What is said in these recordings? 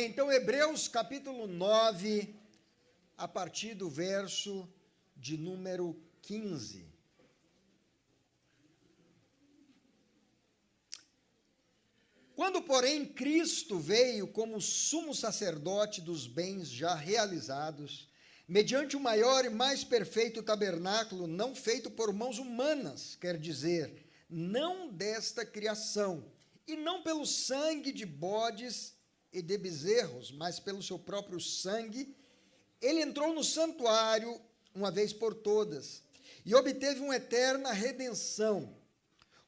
Amém. Então, Hebreus capítulo 9, a partir do verso de número 15. Quando, porém, Cristo veio como sumo sacerdote dos bens já realizados, mediante o maior e mais perfeito tabernáculo, não feito por mãos humanas, quer dizer, não desta criação, e não pelo sangue de bodes e de bezerros, mas pelo seu próprio sangue, ele entrou no santuário uma vez por todas, e obteve uma eterna redenção.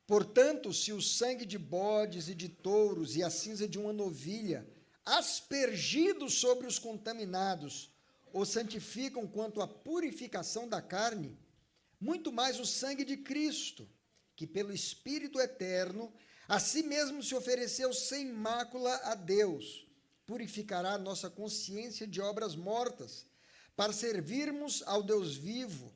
Portanto, se o sangue de bodes e de touros e a cinza de uma novilha, aspergidos sobre os contaminados, os santificam quanto à purificação da carne, muito mais o sangue de Cristo, que pelo Espírito eterno, a si mesmo se ofereceu sem mácula a Deus, purificará a nossa consciência de obras mortas, para servirmos ao Deus vivo.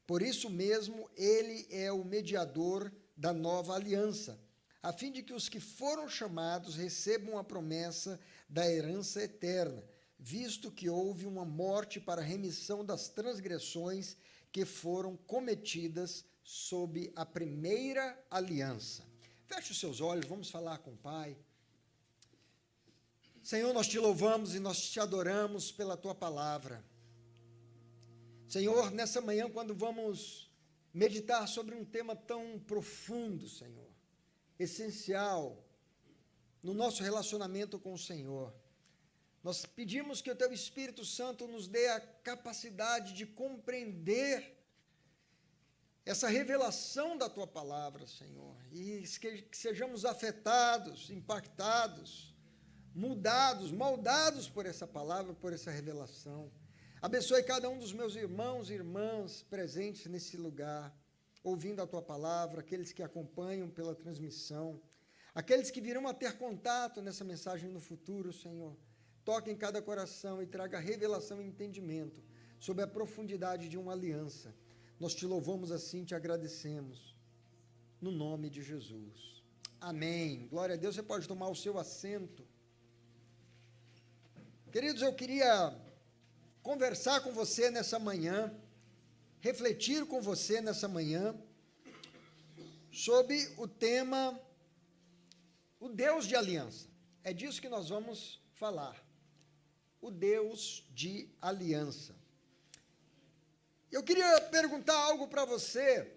Por isso mesmo, ele é o mediador da nova aliança, a fim de que os que foram chamados recebam a promessa da herança eterna, visto que houve uma morte para a remissão das transgressões que foram cometidas sob a primeira aliança. Feche os seus olhos, vamos falar com o Pai. Senhor, nós te louvamos e nós te adoramos pela tua palavra. Senhor, nessa manhã, quando vamos meditar sobre um tema tão profundo, Senhor, essencial no nosso relacionamento com o Senhor, nós pedimos que o teu Espírito Santo nos dê a capacidade de compreender essa revelação da tua palavra, Senhor, e que sejamos afetados, impactados, mudados, moldados por essa palavra, por essa revelação. Abençoe cada um dos meus irmãos e irmãs presentes nesse lugar, ouvindo a tua palavra, aqueles que acompanham pela transmissão, aqueles que virão a ter contato nessa mensagem no futuro, Senhor. Toque em cada coração e traga revelação e entendimento sobre a profundidade de uma aliança. Nós te louvamos assim, te agradecemos, no nome de Jesus. Amém. Glória a Deus, você pode tomar o seu assento. Queridos, eu queria conversar com você nessa manhã, refletir com você nessa manhã, sobre o tema, o Deus de aliança. É disso que nós vamos falar. O Deus de aliança. Eu queria perguntar algo para você.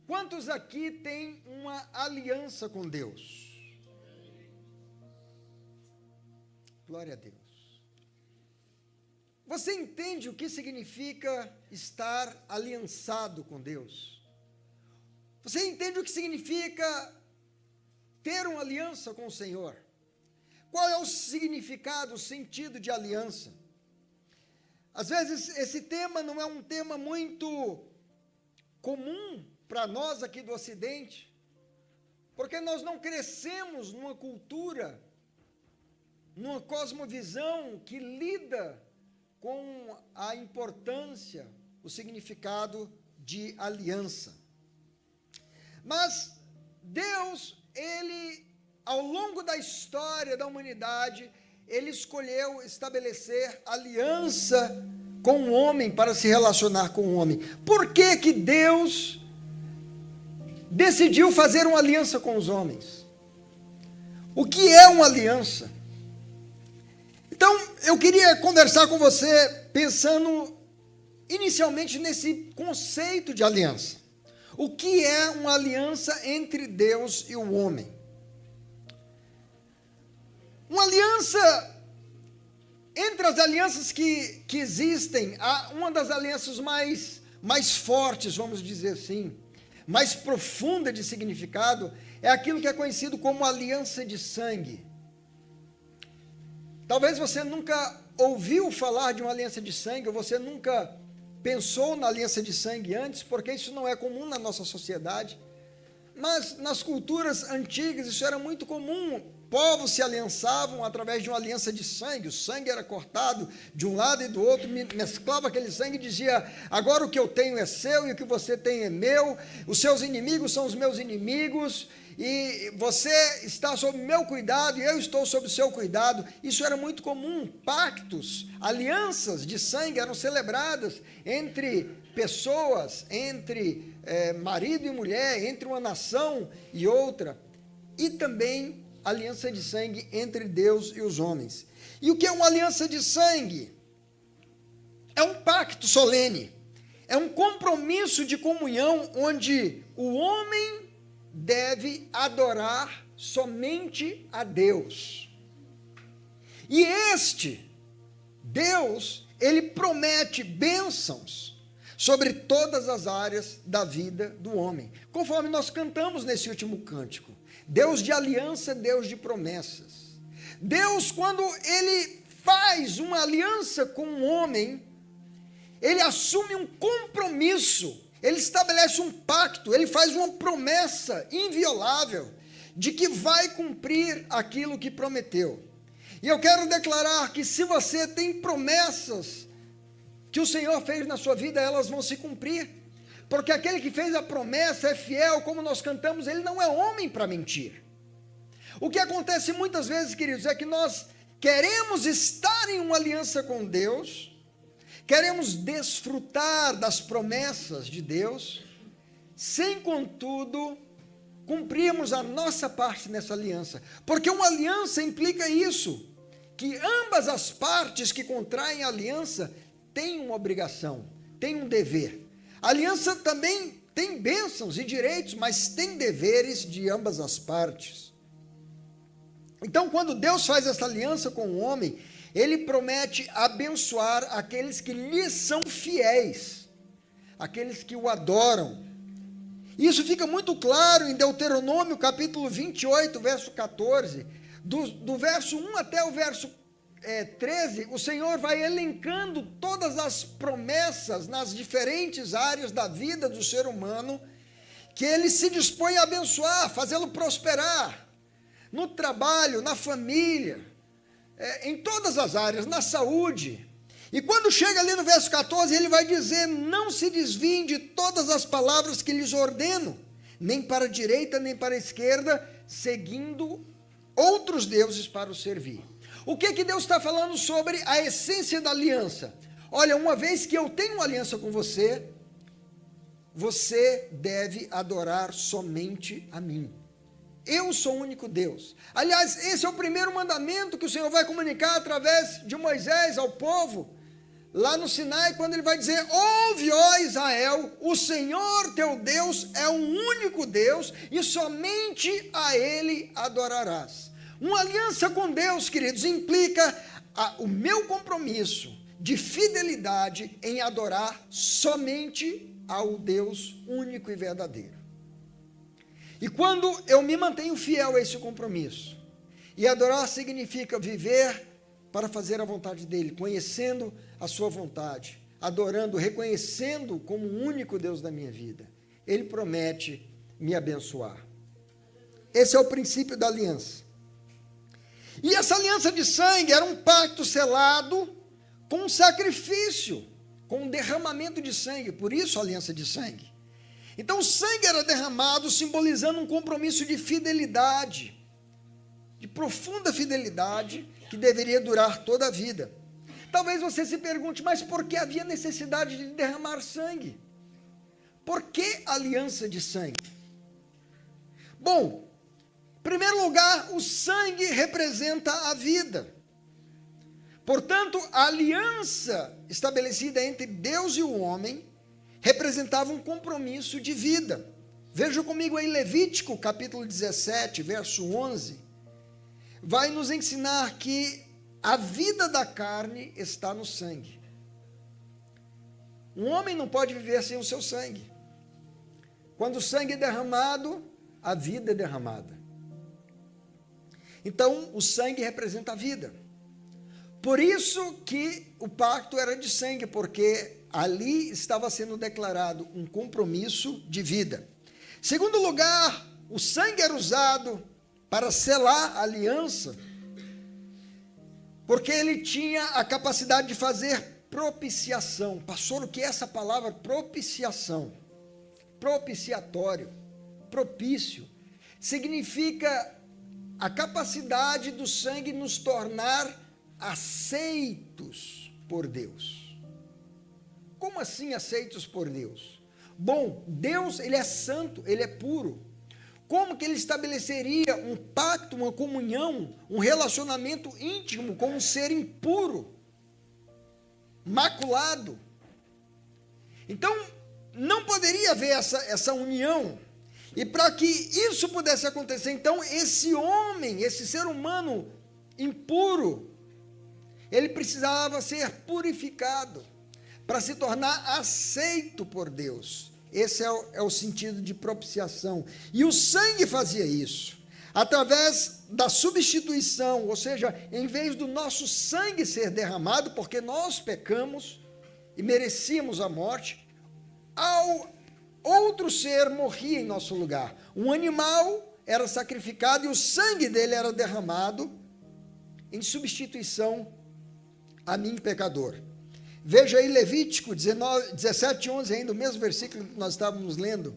Quantos aqui têm uma aliança com Deus? Glória a Deus. Você entende o que significa estar aliançado com Deus? Você entende o que significa ter uma aliança com o Senhor? Qual é o significado, o sentido de aliança? Às vezes, esse tema não é um tema muito comum para nós aqui do Ocidente, porque nós não crescemos numa cultura, numa cosmovisão que lida com a importância, o significado de aliança. Mas Deus, ele, ao longo da história da humanidade, ele escolheu estabelecer aliança com o homem para se relacionar com o homem. Por que que Deus decidiu fazer uma aliança com os homens? O que é uma aliança? Então, eu queria conversar com você pensando inicialmente nesse conceito de aliança. O que é uma aliança entre Deus e o homem? Uma aliança, entre as alianças que existem, uma das alianças mais fortes, vamos dizer assim, mais profunda de significado, é aquilo que é conhecido como aliança de sangue. Talvez você nunca ouviu falar de uma aliança de sangue, ou você nunca pensou na aliança de sangue antes, porque isso não é comum na nossa sociedade, mas nas culturas antigas isso era muito comum. povos se aliançavam através de uma aliança de sangue. O sangue era cortado de um lado e do outro, mesclava aquele sangue e dizia: agora o que eu tenho é seu e o que você tem é meu, os seus inimigos são os meus inimigos, e você está sob meu cuidado e eu estou sob o seu cuidado. Isso era muito comum. Pactos, alianças de sangue eram celebradas entre pessoas, entre marido e mulher, entre uma nação e outra, e também aliança de sangue entre Deus e os homens. E o que é uma aliança de sangue? É um pacto solene, é um compromisso de comunhão onde o homem deve adorar somente a Deus. E este Deus, ele promete bênçãos sobre todas as áreas da vida do homem, conforme nós cantamos nesse último cântico. Deus de aliança, Deus de promessas. Deus, quando ele faz uma aliança com um homem, ele assume um compromisso, ele estabelece um pacto, ele faz uma promessa inviolável de que vai cumprir aquilo que prometeu. E eu quero declarar que se você tem promessas que o Senhor fez na sua vida, elas vão se cumprir, porque aquele que fez a promessa é fiel, como nós cantamos, ele não é homem para mentir. O que acontece muitas vezes, queridos, é que nós queremos estar em uma aliança com Deus, queremos desfrutar das promessas de Deus, sem, contudo, cumprirmos a nossa parte nessa aliança, porque uma aliança implica isso, que ambas as partes que contraem a aliança têm uma obrigação, têm um dever. A aliança também tem bênçãos e direitos, mas tem deveres de ambas as partes. Então, quando Deus faz essa aliança com o homem, ele promete abençoar aqueles que lhe são fiéis, aqueles que o adoram. Isso fica muito claro em Deuteronômio, capítulo 28, verso 14. Do verso 1 até o verso 13, o Senhor vai elencando todas as promessas nas diferentes áreas da vida do ser humano, que ele se dispõe a abençoar, fazê-lo prosperar, no trabalho, na família, em todas as áreas, na saúde. E quando chega ali no verso 14, ele vai dizer: não se desviem de todas as palavras que lhes ordeno, nem para a direita, nem para a esquerda, seguindo outros deuses para os servir. O que Deus está falando sobre a essência da aliança? Olha, uma vez que eu tenho uma aliança com você, você deve adorar somente a mim. Eu sou o único Deus. Aliás, esse é o primeiro mandamento que o Senhor vai comunicar através de Moisés ao povo, lá no Sinai, quando ele vai dizer: ouve, ó Israel, o Senhor teu Deus é o único Deus, e somente a Ele adorarás. Uma aliança com Deus, queridos, implica o meu compromisso de fidelidade em adorar somente ao Deus único e verdadeiro. E quando eu me mantenho fiel a esse compromisso, e adorar significa viver para fazer a vontade dele, conhecendo a sua vontade, adorando, reconhecendo como o único Deus da minha vida, ele promete me abençoar. Esse é o princípio da aliança. E essa aliança de sangue era um pacto selado com um sacrifício, com um derramamento de sangue, por isso a aliança de sangue. Então o sangue era derramado, simbolizando um compromisso de fidelidade, de profunda fidelidade, que deveria durar toda a vida. Talvez você se pergunte: mas por que havia necessidade de derramar sangue? Por que aliança de sangue? Bom, em primeiro lugar, o sangue representa a vida. Portanto, a aliança estabelecida entre Deus e o homem representava um compromisso de vida. Veja comigo aí Levítico, capítulo 17, verso 11. Vai nos ensinar que a vida da carne está no sangue. Um homem não pode viver sem o seu sangue. Quando o sangue é derramado, a vida é derramada. Então, o sangue representa a vida. Por isso que o pacto era de sangue, porque ali estava sendo declarado um compromisso de vida. Segundo lugar, o sangue era usado para selar a aliança, porque ele tinha a capacidade de fazer propiciação. Pastor, o que é essa palavra propiciação? Propiciatório, propício, significa a capacidade do sangue nos tornar aceitos por Deus. Como assim aceitos por Deus? Bom, Deus, ele é santo, ele é puro. Como que ele estabeleceria um pacto, uma comunhão, um relacionamento íntimo com um ser impuro, maculado? Então, não poderia haver essa união. E para que isso pudesse acontecer, então, esse homem, esse ser humano impuro, ele precisava ser purificado para se tornar aceito por Deus. Esse é o sentido de propiciação. E o sangue fazia isso. Através da substituição, ou seja, em vez do nosso sangue ser derramado, porque nós pecamos e merecíamos a morte, outro ser morria em nosso lugar. Um animal era sacrificado e o sangue dele era derramado em substituição a mim, pecador. Veja aí Levítico 17:11, ainda o mesmo versículo que nós estávamos lendo.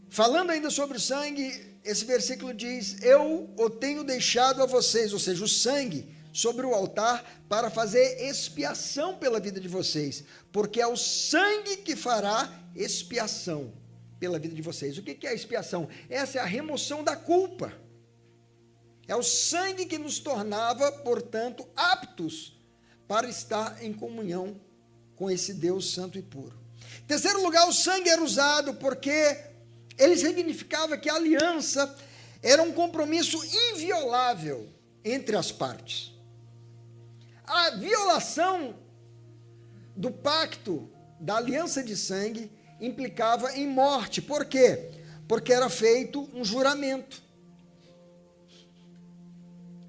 Falando ainda sobre o sangue, esse versículo diz: eu o tenho deixado a vocês, ou seja, o sangue, sobre o altar, para fazer expiação pela vida de vocês, porque é o sangue que fará expiação pela vida de vocês. O que é a expiação? Essa é a remoção da culpa. É o sangue que nos tornava, portanto, aptos para estar em comunhão com esse Deus santo e puro. Em terceiro lugar, o sangue era usado porque ele significava que a aliança era um compromisso inviolável entre as partes. A violação do pacto, da aliança de sangue, implicava em morte. Por quê? Porque era feito um juramento.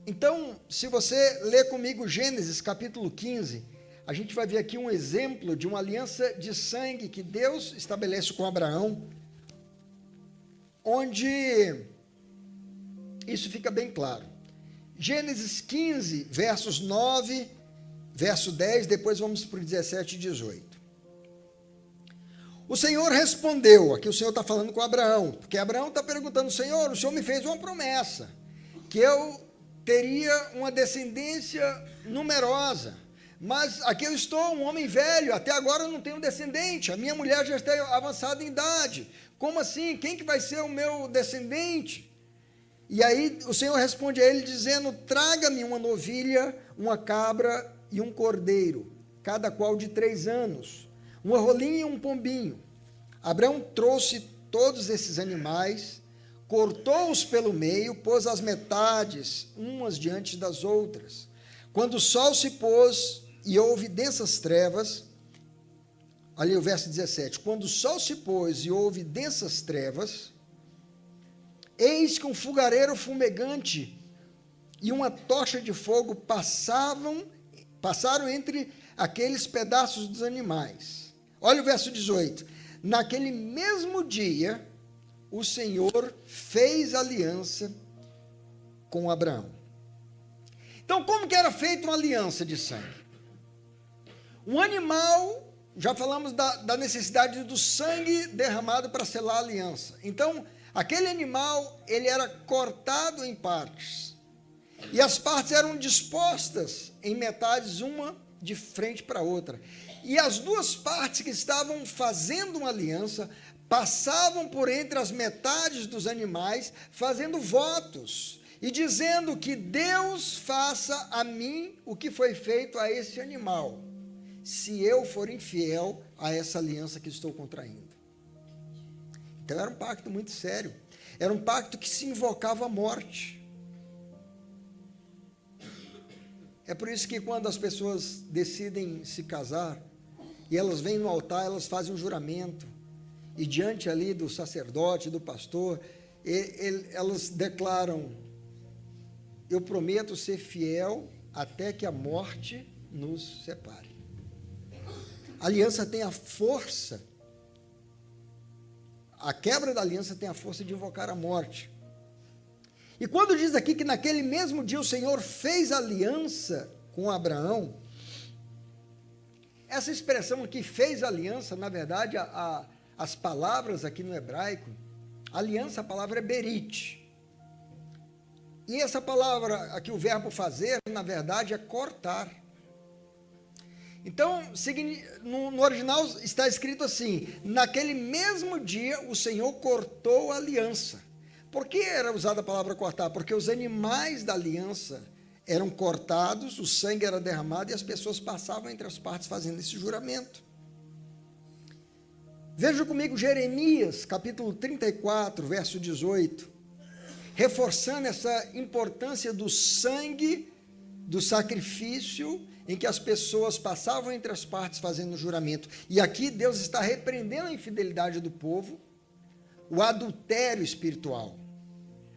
Então, se você ler comigo Gênesis capítulo 15, a gente vai ver aqui um exemplo de uma aliança de sangue que Deus estabelece com Abraão, onde isso fica bem claro. Gênesis 15, versos 9, verso 10, depois vamos para o 17 e 18. O Senhor respondeu, aqui o Senhor está falando com Abraão, porque Abraão está perguntando: Senhor, o Senhor me fez uma promessa, que eu teria uma descendência numerosa, mas aqui eu estou, um homem velho, até agora eu não tenho descendente, a minha mulher já está avançada em idade, como assim? Quem que vai ser o meu descendente? E aí o Senhor responde a ele dizendo: traga-me uma novilha, uma cabra e um cordeiro, cada qual de 3 anos, uma rolinha e um pombinho. Abraão trouxe todos esses animais, cortou-os pelo meio, pôs as metades, umas diante das outras. Quando o sol se pôs e houve densas trevas, ali o verso 17, quando o sol se pôs e houve densas trevas, eis que um fogareiro fumegante e uma tocha de fogo passaram entre aqueles pedaços dos animais. Olha o verso 18, naquele mesmo dia, o Senhor fez aliança com Abraão. Então, como que era feita uma aliança de sangue? Um animal, já falamos da necessidade do sangue derramado para selar a aliança. Então, aquele animal, ele era cortado em partes. E as partes eram dispostas em metades, uma de frente para a outra. E as duas partes que estavam fazendo uma aliança passavam por entre as metades dos animais, fazendo votos e dizendo que Deus faça a mim o que foi feito a esse animal, se eu for infiel a essa aliança que estou contraindo. Então era um pacto muito sério, era um pacto que se invocava a morte. É por isso que quando as pessoas decidem se casar, e elas vêm no altar, elas fazem um juramento, e diante ali do sacerdote, do pastor, elas declaram: eu prometo ser fiel até que a morte nos separe. A aliança tem a força, a quebra da aliança tem a força de invocar a morte. E quando diz aqui que naquele mesmo dia o Senhor fez aliança com Abraão, essa expressão aqui, fez aliança, na verdade, as palavras aqui no hebraico, aliança, a palavra é berit. E essa palavra aqui, o verbo fazer, na verdade, é cortar. Então, no original está escrito assim: naquele mesmo dia o Senhor cortou a aliança. Por que era usada a palavra cortar? Porque os animais da aliança eram cortados, o sangue era derramado e as pessoas passavam entre as partes fazendo esse juramento. Veja comigo Jeremias, capítulo 34, verso 18, reforçando essa importância do sangue, do sacrifício, em que as pessoas passavam entre as partes fazendo o juramento. E aqui Deus está repreendendo a infidelidade do povo, o adultério espiritual,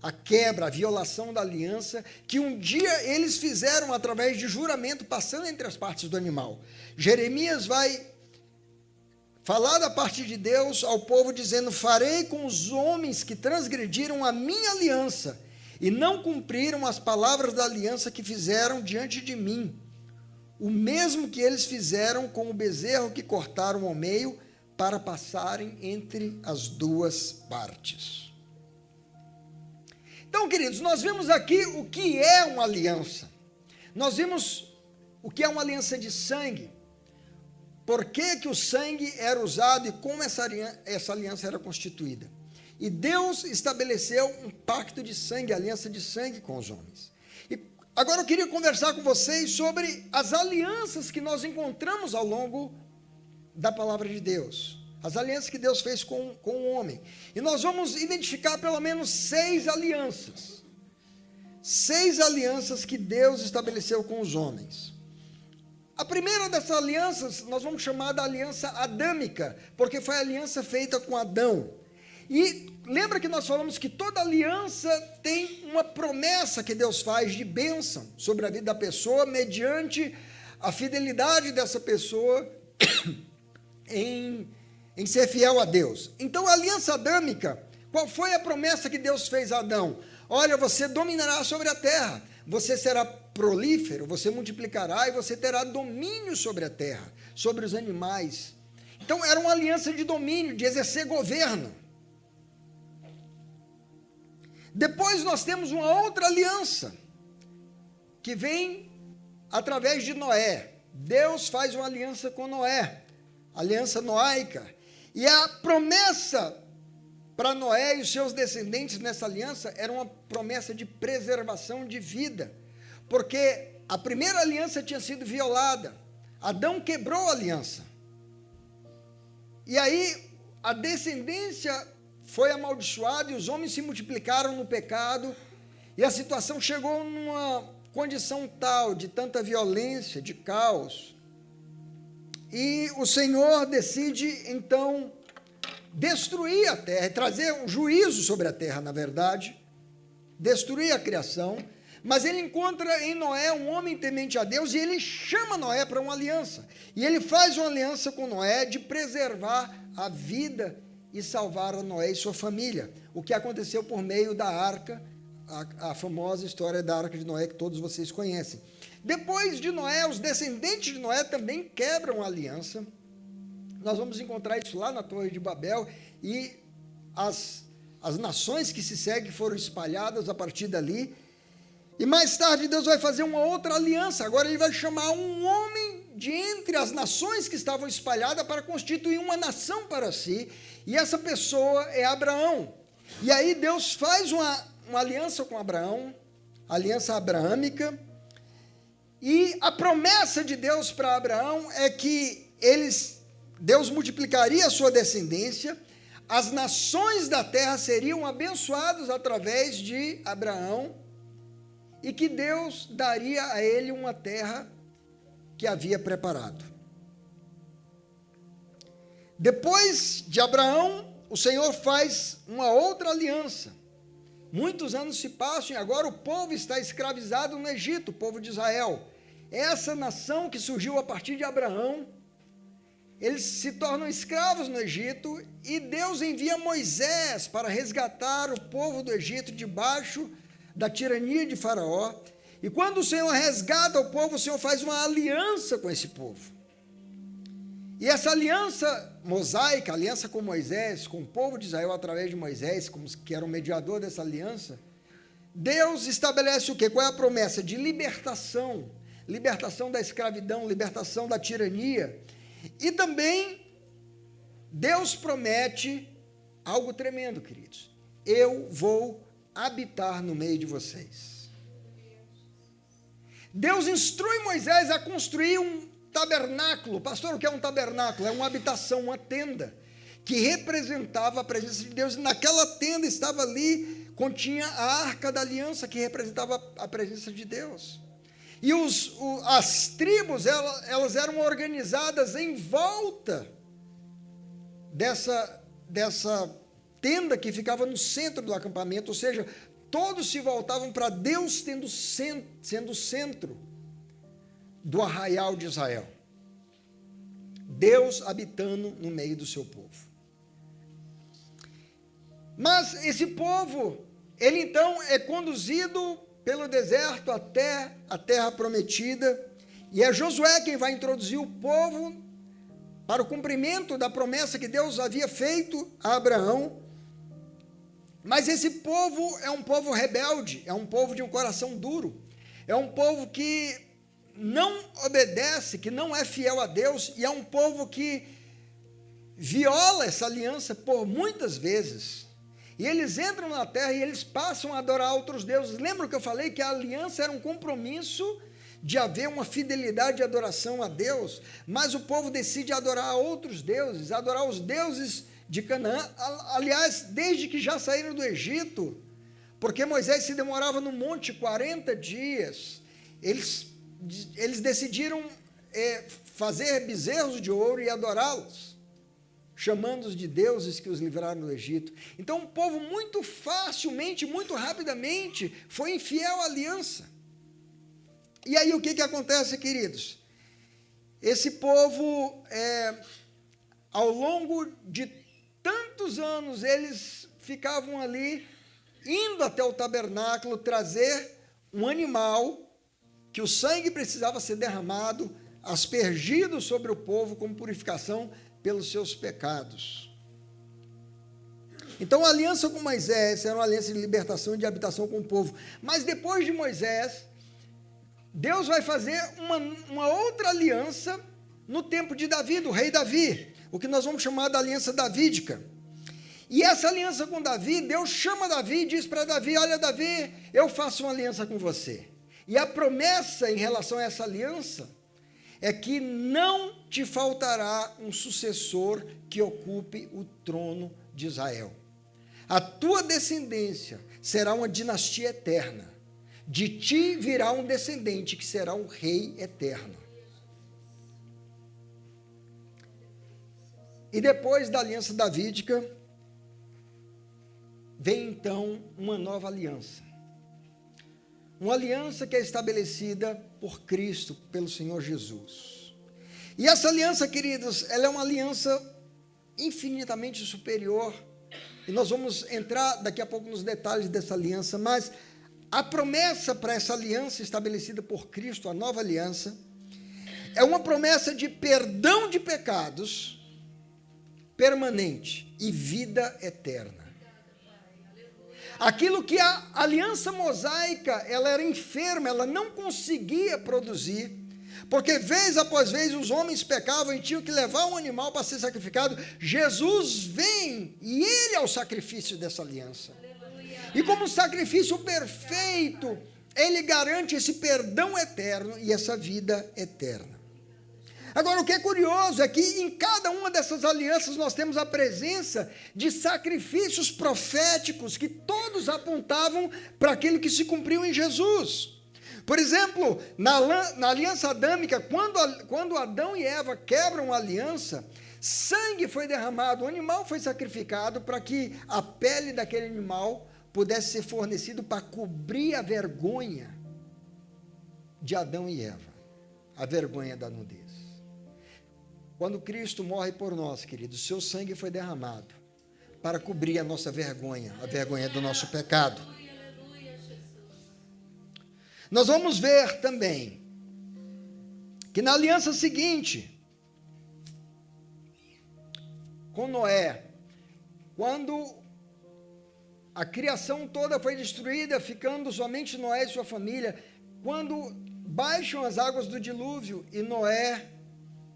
a quebra, a violação da aliança, que um dia eles fizeram através de juramento, passando entre as partes do animal. Jeremias vai falar da parte de Deus ao povo, dizendo: farei com os homens que transgrediram a minha aliança e não cumpriram as palavras da aliança que fizeram diante de mim, o mesmo que eles fizeram com o bezerro que cortaram ao meio, para passarem entre as duas partes. Então, queridos, nós vimos aqui o que é uma aliança. Nós vimos o que é uma aliança de sangue. Por que o sangue era usado e como essa aliança era constituída. E Deus estabeleceu um pacto de sangue, aliança de sangue com os homens. E agora eu queria conversar com vocês sobre as alianças que nós encontramos ao longo da palavra de Deus. As alianças que Deus fez com o homem. E nós vamos identificar pelo menos 6 alianças. 6 alianças que Deus estabeleceu com os homens. A primeira dessas alianças, nós vamos chamar da aliança adâmica, porque foi a aliança feita com Adão. E lembra que nós falamos que toda aliança tem uma promessa que Deus faz de bênção sobre a vida da pessoa, mediante a fidelidade dessa pessoa em ser fiel a Deus. Então, a aliança adâmica, qual foi a promessa que Deus fez a Adão? Olha, você dominará sobre a terra, você será prolífero, você multiplicará e você terá domínio sobre a terra, sobre os animais. Então, era uma aliança de domínio, de exercer governo. Depois nós temos uma outra aliança, que vem através de Noé. Deus faz uma aliança com Noé, aliança noaica. E a promessa para Noé e os seus descendentes nessa aliança era uma promessa de preservação de vida, porque a primeira aliança tinha sido violada. Adão quebrou a aliança. E aí a descendência foi amaldiçoada e os homens se multiplicaram no pecado, e a situação chegou numa condição tal de tanta violência, de caos. E o Senhor decide, então, destruir a terra, trazer um juízo sobre a terra, na verdade, destruir a criação, mas ele encontra em Noé um homem temente a Deus, e ele chama Noé para uma aliança, e ele faz uma aliança com Noé de preservar a vida e salvar a Noé e sua família, o que aconteceu por meio da arca, a famosa história da arca de Noé, que todos vocês conhecem. Depois de Noé, os descendentes de Noé também quebram a aliança. Nós vamos encontrar isso lá na Torre de Babel, e as nações que se seguem foram espalhadas a partir dali. E mais tarde Deus vai fazer uma outra aliança. Agora ele vai chamar um homem de entre as nações que estavam espalhadas para constituir uma nação para si. E essa pessoa é Abraão. E aí Deus faz uma aliança com Abraão, aliança abraâmica. E a promessa de Deus para Abraão é que Deus multiplicaria a sua descendência, as nações da terra seriam abençoadas através de Abraão, e que Deus daria a ele uma terra que havia preparado. Depois de Abraão, o Senhor faz uma outra aliança. Muitos anos se passam e agora o povo está escravizado no Egito, o povo de Israel. Essa nação que surgiu a partir de Abraão, eles se tornam escravos no Egito, e Deus envia Moisés para resgatar o povo do Egito debaixo da tirania de Faraó. E quando o Senhor resgata o povo, o Senhor faz uma aliança com esse povo. E essa aliança mosaica, aliança com Moisés, com o povo de Israel através de Moisés, que era o mediador dessa aliança, Deus estabelece o quê? Qual é a promessa? De libertação. Libertação da escravidão, libertação da tirania. E também Deus promete algo tremendo, queridos. Eu vou habitar no meio de vocês. Deus instrui Moisés a construir um tabernáculo. Pastor, o que é um tabernáculo? É uma habitação, uma tenda, que representava a presença de Deus. E naquela tenda estava ali, continha a arca da aliança, que representava a presença de Deus. E as tribos, elas eram organizadas em volta dessa tenda que ficava no centro do acampamento, ou seja, todos se voltavam para Deus sendo o centro do arraial de Israel. Deus habitando no meio do seu povo. Mas esse povo, ele então é conduzido pelo deserto até a terra prometida, e é Josué quem vai introduzir o povo para o cumprimento da promessa que Deus havia feito a Abraão. Mas esse povo é um povo rebelde, é um povo de um coração duro, é um povo que não obedece, que não é fiel a Deus, e é um povo que viola essa aliança por muitas vezes. E eles entram na terra e eles passam a adorar outros deuses. Lembra que eu falei que a aliança era um compromisso de haver uma fidelidade de adoração a Deus, mas o povo decide adorar outros deuses, adorar os deuses de Canaã, aliás, desde que já saíram do Egito, porque Moisés se demorava no monte 40 dias, eles decidiram fazer bezerros de ouro e adorá-los, chamando-os de deuses que os livraram do Egito. Então o povo muito facilmente, muito rapidamente, foi infiel à aliança. E aí o que acontece, queridos? Esse povo, ao longo de tantos anos, eles ficavam ali, indo até o tabernáculo, trazer um animal, que o sangue precisava ser derramado, aspergido sobre o povo como purificação pelos seus pecados. Então a aliança com Moisés era uma aliança de libertação e de habitação com o povo. Mas depois de Moisés, Deus vai fazer uma outra aliança no tempo de Davi, do rei Davi, o que nós vamos chamar da aliança davídica. E essa aliança com Davi, Deus chama Davi e diz para Davi: olha, Davi, eu faço uma aliança com você. E a promessa em relação a essa aliança é que não te faltará um sucessor que ocupe o trono de Israel. A tua descendência será uma dinastia eterna. De ti virá um descendente que será um rei eterno. E depois da aliança davídica, vem então uma nova aliança. Uma aliança que é estabelecida por Cristo, pelo Senhor Jesus. E essa aliança, queridos, ela é uma aliança infinitamente superior. E nós vamos entrar daqui a pouco nos detalhes dessa aliança, mas a promessa para essa aliança estabelecida por Cristo, a nova aliança, é uma promessa de perdão de pecados permanente e vida eterna. Aquilo que a aliança mosaica, ela era enferma, ela não conseguia produzir, porque vez após vez os homens pecavam e tinham que levar um animal para ser sacrificado. Jesus vem e ele é o sacrifício dessa aliança. E como sacrifício perfeito, ele garante esse perdão eterno e essa vida eterna. Agora, o que é curioso é que em cada uma dessas alianças nós temos a presença de sacrifícios proféticos que todos apontavam para aquilo que se cumpriu em Jesus. Por exemplo, na aliança adâmica, quando Adão e Eva quebram a aliança, sangue foi derramado, o animal foi sacrificado para que a pele daquele animal pudesse ser fornecido para cobrir a vergonha de Adão e Eva, a vergonha da nudez. Quando Cristo morre por nós, queridos, seu sangue foi derramado para cobrir a nossa vergonha, a vergonha do nosso pecado. Nós vamos ver também que na aliança seguinte, com Noé, quando a criação toda foi destruída, ficando somente Noé e sua família, quando baixam as águas do dilúvio e Noé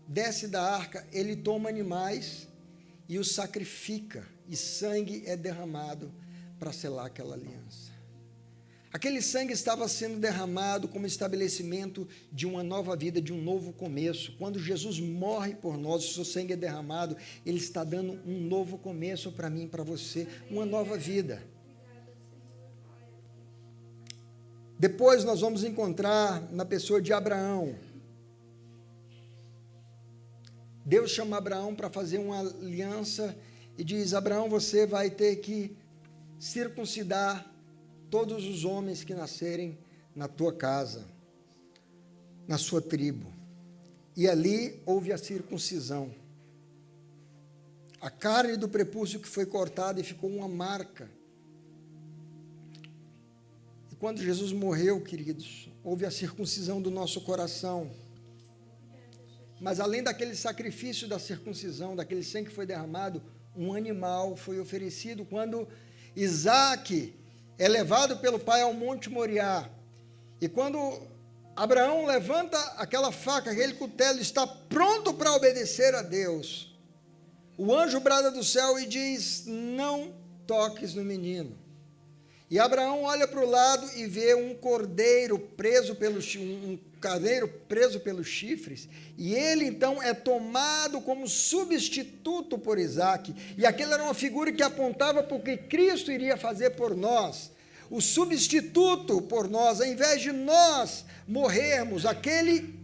desce da arca, ele toma animais e os sacrifica, e sangue é derramado para selar aquela aliança. Aquele sangue estava sendo derramado como estabelecimento de uma nova vida, de um novo começo. Quando Jesus morre por nós, o seu sangue é derramado, ele está dando um novo começo para mim e para você, uma nova vida. Depois nós vamos encontrar na pessoa de Abraão. Deus chama Abraão para fazer uma aliança e diz: Abraão, você vai ter que circuncidar todos os homens que nascerem na tua casa, na sua tribo. E ali houve a circuncisão. A carne do prepúcio que foi cortada e ficou uma marca. E quando Jesus morreu, queridos, houve a circuncisão do nosso coração. Mas além daquele sacrifício da circuncisão, daquele sangue que foi derramado, um animal foi oferecido quando Isaque é levado pelo pai ao Monte Moriá. E quando Abraão levanta aquela faca, aquele cutelo, está pronto para obedecer a Deus, o anjo brada do céu e diz: não toques no menino. E Abraão olha para o lado e vê um cordeiro preso pelos chifres, e ele então é tomado como substituto por Isaque, e aquela era uma figura que apontava para o que Cristo iria fazer por nós, o substituto por nós. Ao invés de nós morrermos, aquele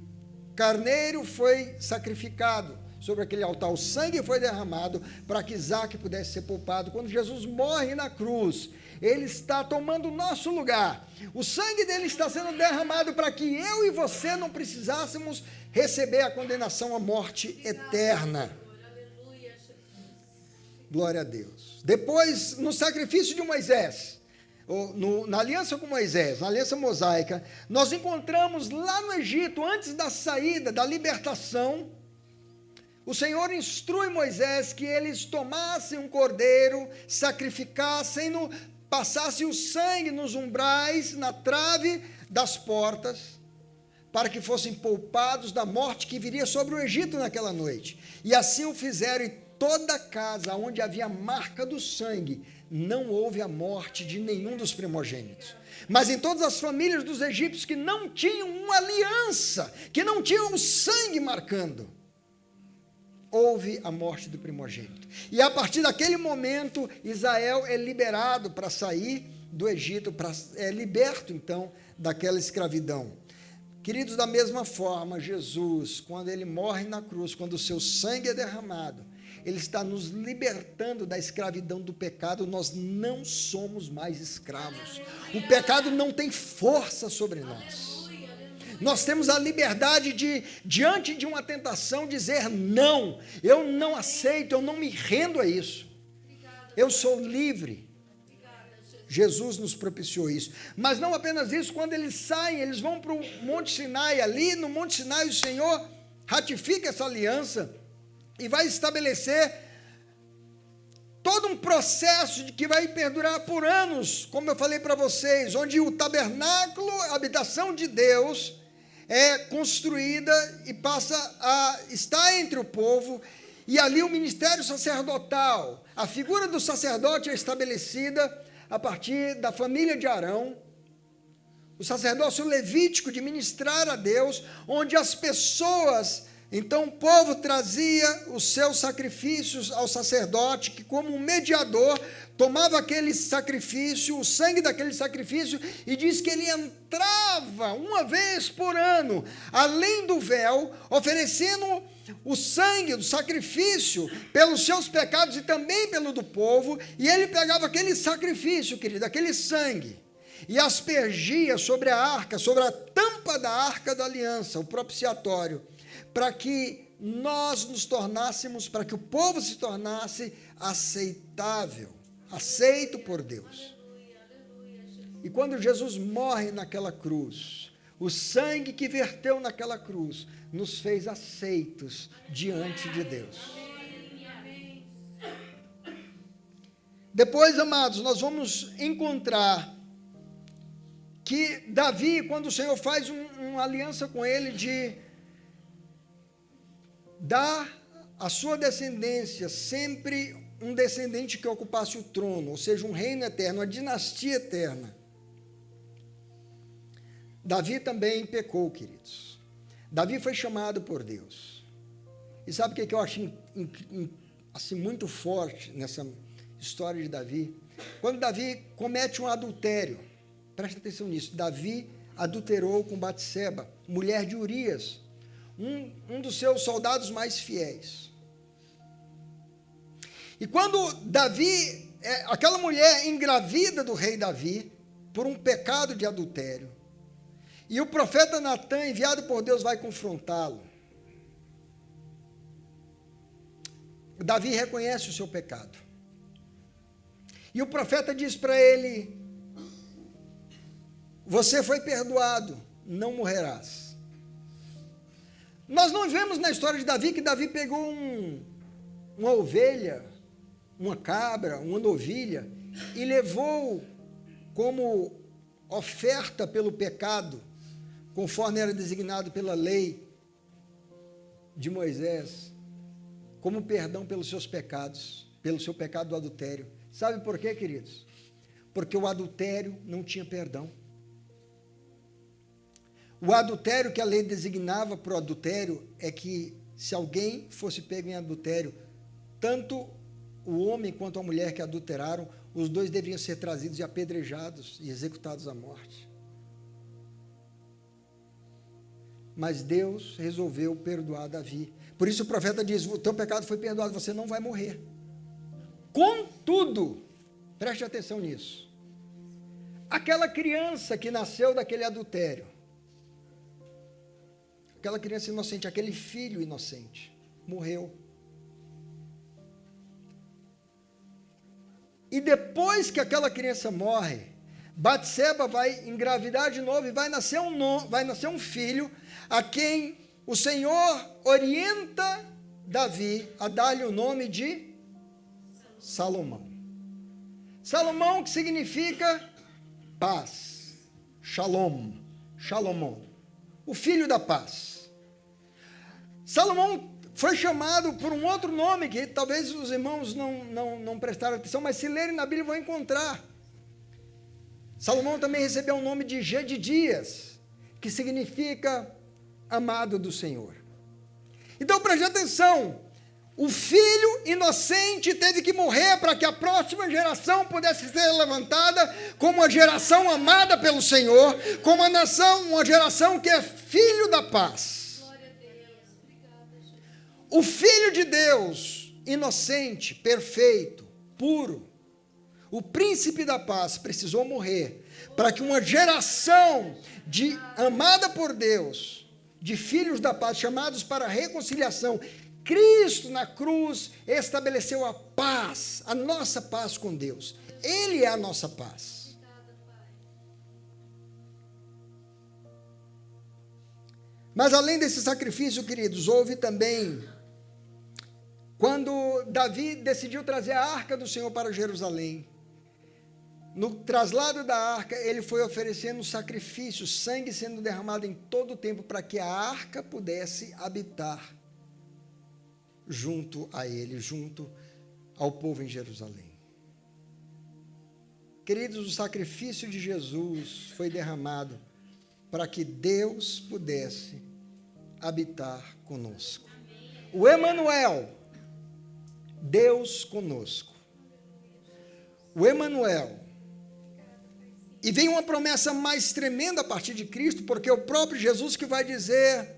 carneiro foi sacrificado sobre aquele altar, o sangue foi derramado para que Isaque pudesse ser poupado. Quando Jesus morre na cruz, ele está tomando o nosso lugar, o sangue dele está sendo derramado para que eu e você não precisássemos receber a condenação à morte eterna. Glória a Deus. Depois, no sacrifício de Moisés, na aliança com Moisés, na aliança mosaica, nós encontramos lá no Egito, antes da saída, da libertação, o Senhor instrui Moisés que eles tomassem um cordeiro, sacrificassem-no, passassem o sangue nos umbrais, na trave das portas, para que fossem poupados da morte que viria sobre o Egito naquela noite. E assim o fizeram, e toda a casa onde havia marca do sangue, não houve a morte de nenhum dos primogênitos. Mas em todas as famílias dos egípcios que não tinham uma aliança, que não tinham o sangue marcando, houve a morte do primogênito. E a partir daquele momento, Israel é liberado para sair do Egito, é liberto então daquela escravidão. Queridos, da mesma forma, Jesus, quando ele morre na cruz, quando o seu sangue é derramado, ele está nos libertando da escravidão do pecado. Nós não somos mais escravos. O pecado não tem força sobre nós. Nós temos a liberdade de, diante de uma tentação, dizer não, eu não aceito, eu não me rendo a isso. Eu sou livre. Jesus nos propiciou isso. Mas não apenas isso, quando eles saem, eles vão para o Monte Sinai. Ali no Monte Sinai o Senhor ratifica essa aliança e vai estabelecer todo um processo que vai perdurar por anos, como eu falei para vocês, onde o tabernáculo, a habitação de Deus, é construída e passa a estar entre o povo, e ali o ministério sacerdotal, a figura do sacerdote é estabelecida a partir da família de Arão, o sacerdócio levítico de ministrar a Deus, onde as pessoas, então o povo trazia os seus sacrifícios ao sacerdote, que como um mediador, tomava aquele sacrifício, o sangue daquele sacrifício, e diz que ele entrava uma vez por ano, além do véu, oferecendo o sangue do sacrifício pelos seus pecados e também pelo do povo, e ele pegava aquele sacrifício, querido, aquele sangue, e aspergia sobre a arca, sobre a tampa da arca da aliança, o propiciatório, para que nós nos tornássemos, para que o povo se tornasse aceitável, aceito por Deus. E quando Jesus morre naquela cruz, o sangue que verteu naquela cruz nos fez aceitos diante de Deus. Depois, amados, nós vamos encontrar que Davi, quando o Senhor faz uma aliança com ele de dar à sua descendência sempre um descendente que ocupasse o trono, ou seja, um reino eterno, uma dinastia eterna. Davi também pecou, queridos. Davi foi chamado por Deus. E sabe o que eu acho assim, muito forte nessa história de Davi? Quando Davi comete um adultério, preste atenção nisso, Davi adulterou com Batseba, mulher de Urias, um dos seus soldados mais fiéis. E quando Davi, aquela mulher engravida do rei Davi, por um pecado de adultério, e o profeta Natã, enviado por Deus, vai confrontá-lo. Davi reconhece o seu pecado. E o profeta diz para ele: você foi perdoado, não morrerás. Nós não vemos na história de Davi que Davi pegou uma ovelha, uma cabra, uma novilha, e levou como oferta pelo pecado, conforme era designado pela lei de Moisés, como perdão pelos seus pecados, pelo seu pecado do adultério. Sabe por quê, queridos? Porque o adultério não tinha perdão. O adultério que a lei designava para o adultério é que, se alguém fosse pego em adultério, tanto o homem quanto a mulher que adulteraram, os dois deveriam ser trazidos e apedrejados e executados à morte. Mas Deus resolveu perdoar Davi. Por isso o profeta diz: o teu pecado foi perdoado, você não vai morrer. Contudo, preste atenção nisso, aquela criança que nasceu daquele adultério, aquela criança inocente, aquele filho inocente, morreu. E depois que aquela criança morre, Batseba vai engravidar de novo e vai nascer um filho a quem o Senhor orienta Davi a dar-lhe o nome de Salomão. Salomão, que significa paz, Shalom, Shalomon, o filho da paz. Salomão foi chamado por um outro nome que talvez os irmãos não prestaram atenção, mas se lerem na Bíblia vão encontrar. Salomão também recebeu o nome de Jedidias, que significa amado do Senhor. Então preste atenção, o filho inocente teve que morrer para que a próxima geração pudesse ser levantada como uma geração amada pelo Senhor, como uma geração que é filho da paz. O Filho de Deus, inocente, perfeito, puro, o príncipe da paz, precisou morrer para que uma geração amada por Deus, de filhos da paz, chamados para a reconciliação, Cristo na cruz estabeleceu a paz, a nossa paz com Deus. Ele é a nossa paz. Mas além desse sacrifício, queridos, houve também, quando Davi decidiu trazer a arca do Senhor para Jerusalém, no traslado da arca, ele foi oferecendo sacrifício, sangue sendo derramado em todo o tempo, para que a arca pudesse habitar junto a ele, junto ao povo em Jerusalém. Queridos, o sacrifício de Jesus foi derramado para que Deus pudesse habitar conosco. O Emanuel, Deus conosco. O Emanuel. E vem uma promessa mais tremenda a partir de Cristo, porque é o próprio Jesus que vai dizer: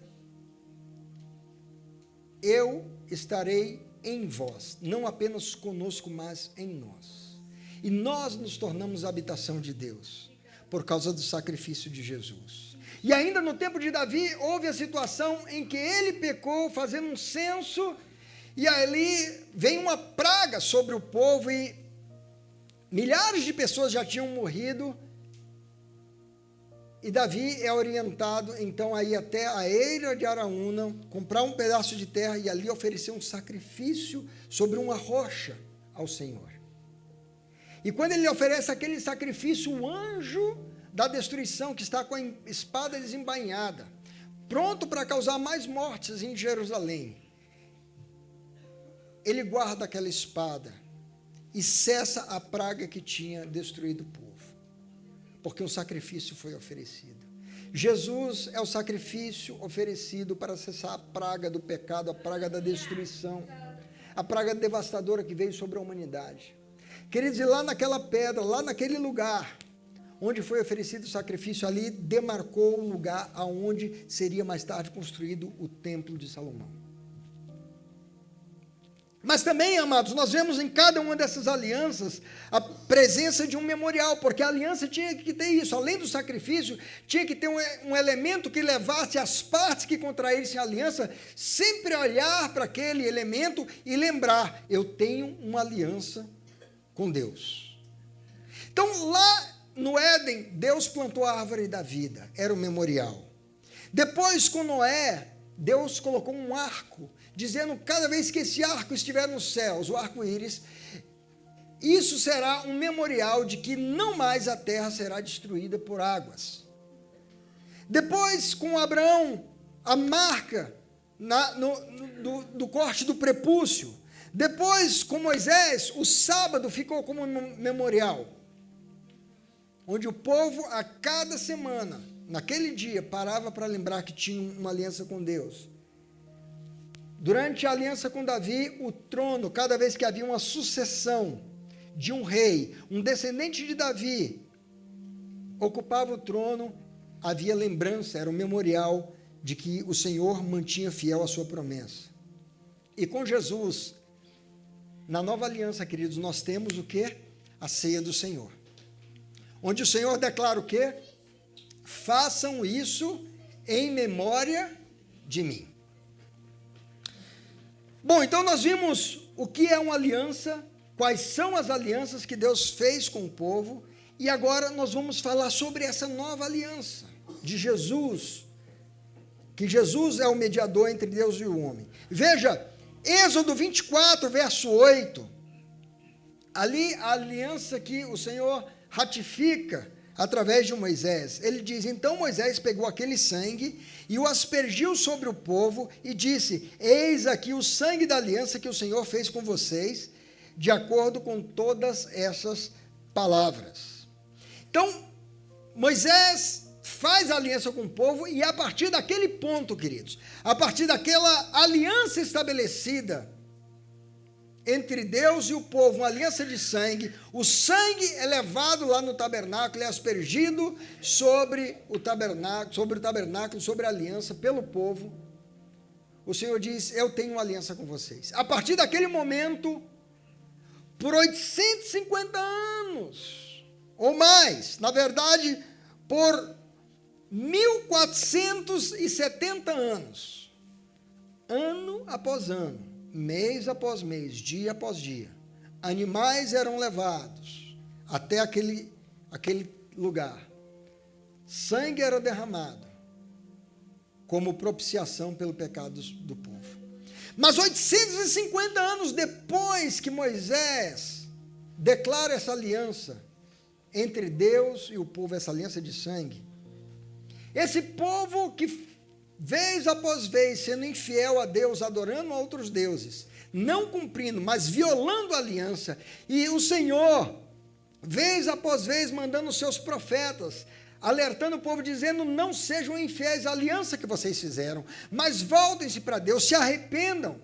eu estarei em vós, não apenas conosco, mas em nós. E nós nos tornamos a habitação de Deus, por causa do sacrifício de Jesus. E ainda no tempo de Davi, houve a situação em que ele pecou, fazendo um censo, e ali vem uma praga sobre o povo, e milhares de pessoas já tinham morrido, E Davi é orientado, então, a ir até a eira de Araúna, comprar um pedaço de terra e ali oferecer um sacrifício sobre uma rocha ao Senhor. E quando ele oferece aquele sacrifício, o anjo da destruição, que está com a espada desembainhada, pronto para causar mais mortes em Jerusalém, ele guarda aquela espada e cessa a praga que tinha destruído o povo, porque um sacrifício foi oferecido. Jesus é o sacrifício oferecido para cessar a praga do pecado, a praga da destruição, a praga devastadora que veio sobre a humanidade. Queridos, e lá naquela pedra, lá naquele lugar, onde foi oferecido o sacrifício, ali demarcou o lugar aonde seria mais tarde construído o templo de Salomão. Mas também, amados, nós vemos em cada uma dessas alianças a presença de um memorial, porque a aliança tinha que ter isso, além do sacrifício, tinha que ter um elemento que levasse as partes que contraíssem a aliança, sempre olhar para aquele elemento e lembrar, eu tenho uma aliança com Deus. Então, lá no Éden, Deus plantou a árvore da vida, era o memorial. Depois, com Noé, Deus colocou um arco, dizendo, cada vez que esse arco estiver nos céus, o arco-íris, isso será um memorial de que não mais a terra será destruída por águas. Depois, com Abraão, a marca do corte do prepúcio. Depois, com Moisés, o sábado ficou como um memorial, onde o povo, a cada semana, naquele dia, parava para lembrar que tinha uma aliança com Deus. Durante a aliança com Davi, o trono, cada vez que havia uma sucessão de um rei, um descendente de Davi, ocupava o trono, havia lembrança, era um memorial de que o Senhor mantinha fiel a sua promessa. E com Jesus, na nova aliança, queridos, nós temos o quê? A ceia do Senhor. Onde o Senhor declara o quê? Façam isso em memória de mim. Bom, então nós vimos o que é uma aliança, quais são as alianças que Deus fez com o povo, e agora nós vamos falar sobre essa nova aliança de Jesus, que Jesus é o mediador entre Deus e o homem. Veja, Êxodo 24, verso 8, ali a aliança que o Senhor ratifica através de Moisés. Ele diz, então Moisés pegou aquele sangue e o aspergiu sobre o povo e disse, eis aqui o sangue da aliança que o Senhor fez com vocês, de acordo com todas essas palavras. Então, Moisés faz a aliança com o povo e a partir daquele ponto, queridos, a partir daquela aliança estabelecida entre Deus e o povo, uma aliança de sangue, o sangue é levado lá no tabernáculo, é aspergido sobre o tabernáculo, sobre a aliança, pelo povo. O Senhor diz, eu tenho uma aliança com vocês. A partir daquele momento, por 850 anos, ou mais, na verdade, por 1470 anos, ano após ano, mês após mês, dia após dia, animais eram levados até aquele lugar, sangue era derramado, como propiciação pelo pecado do povo. Mas 850 anos depois que Moisés declara essa aliança entre Deus e o povo, essa aliança de sangue, esse povo que vez após vez, sendo infiel a Deus, adorando a outros deuses, não cumprindo, mas violando a aliança, e o Senhor, vez após vez, mandando os seus profetas, alertando o povo, dizendo, não sejam infiéis à aliança que vocês fizeram, mas voltem-se para Deus, se arrependam,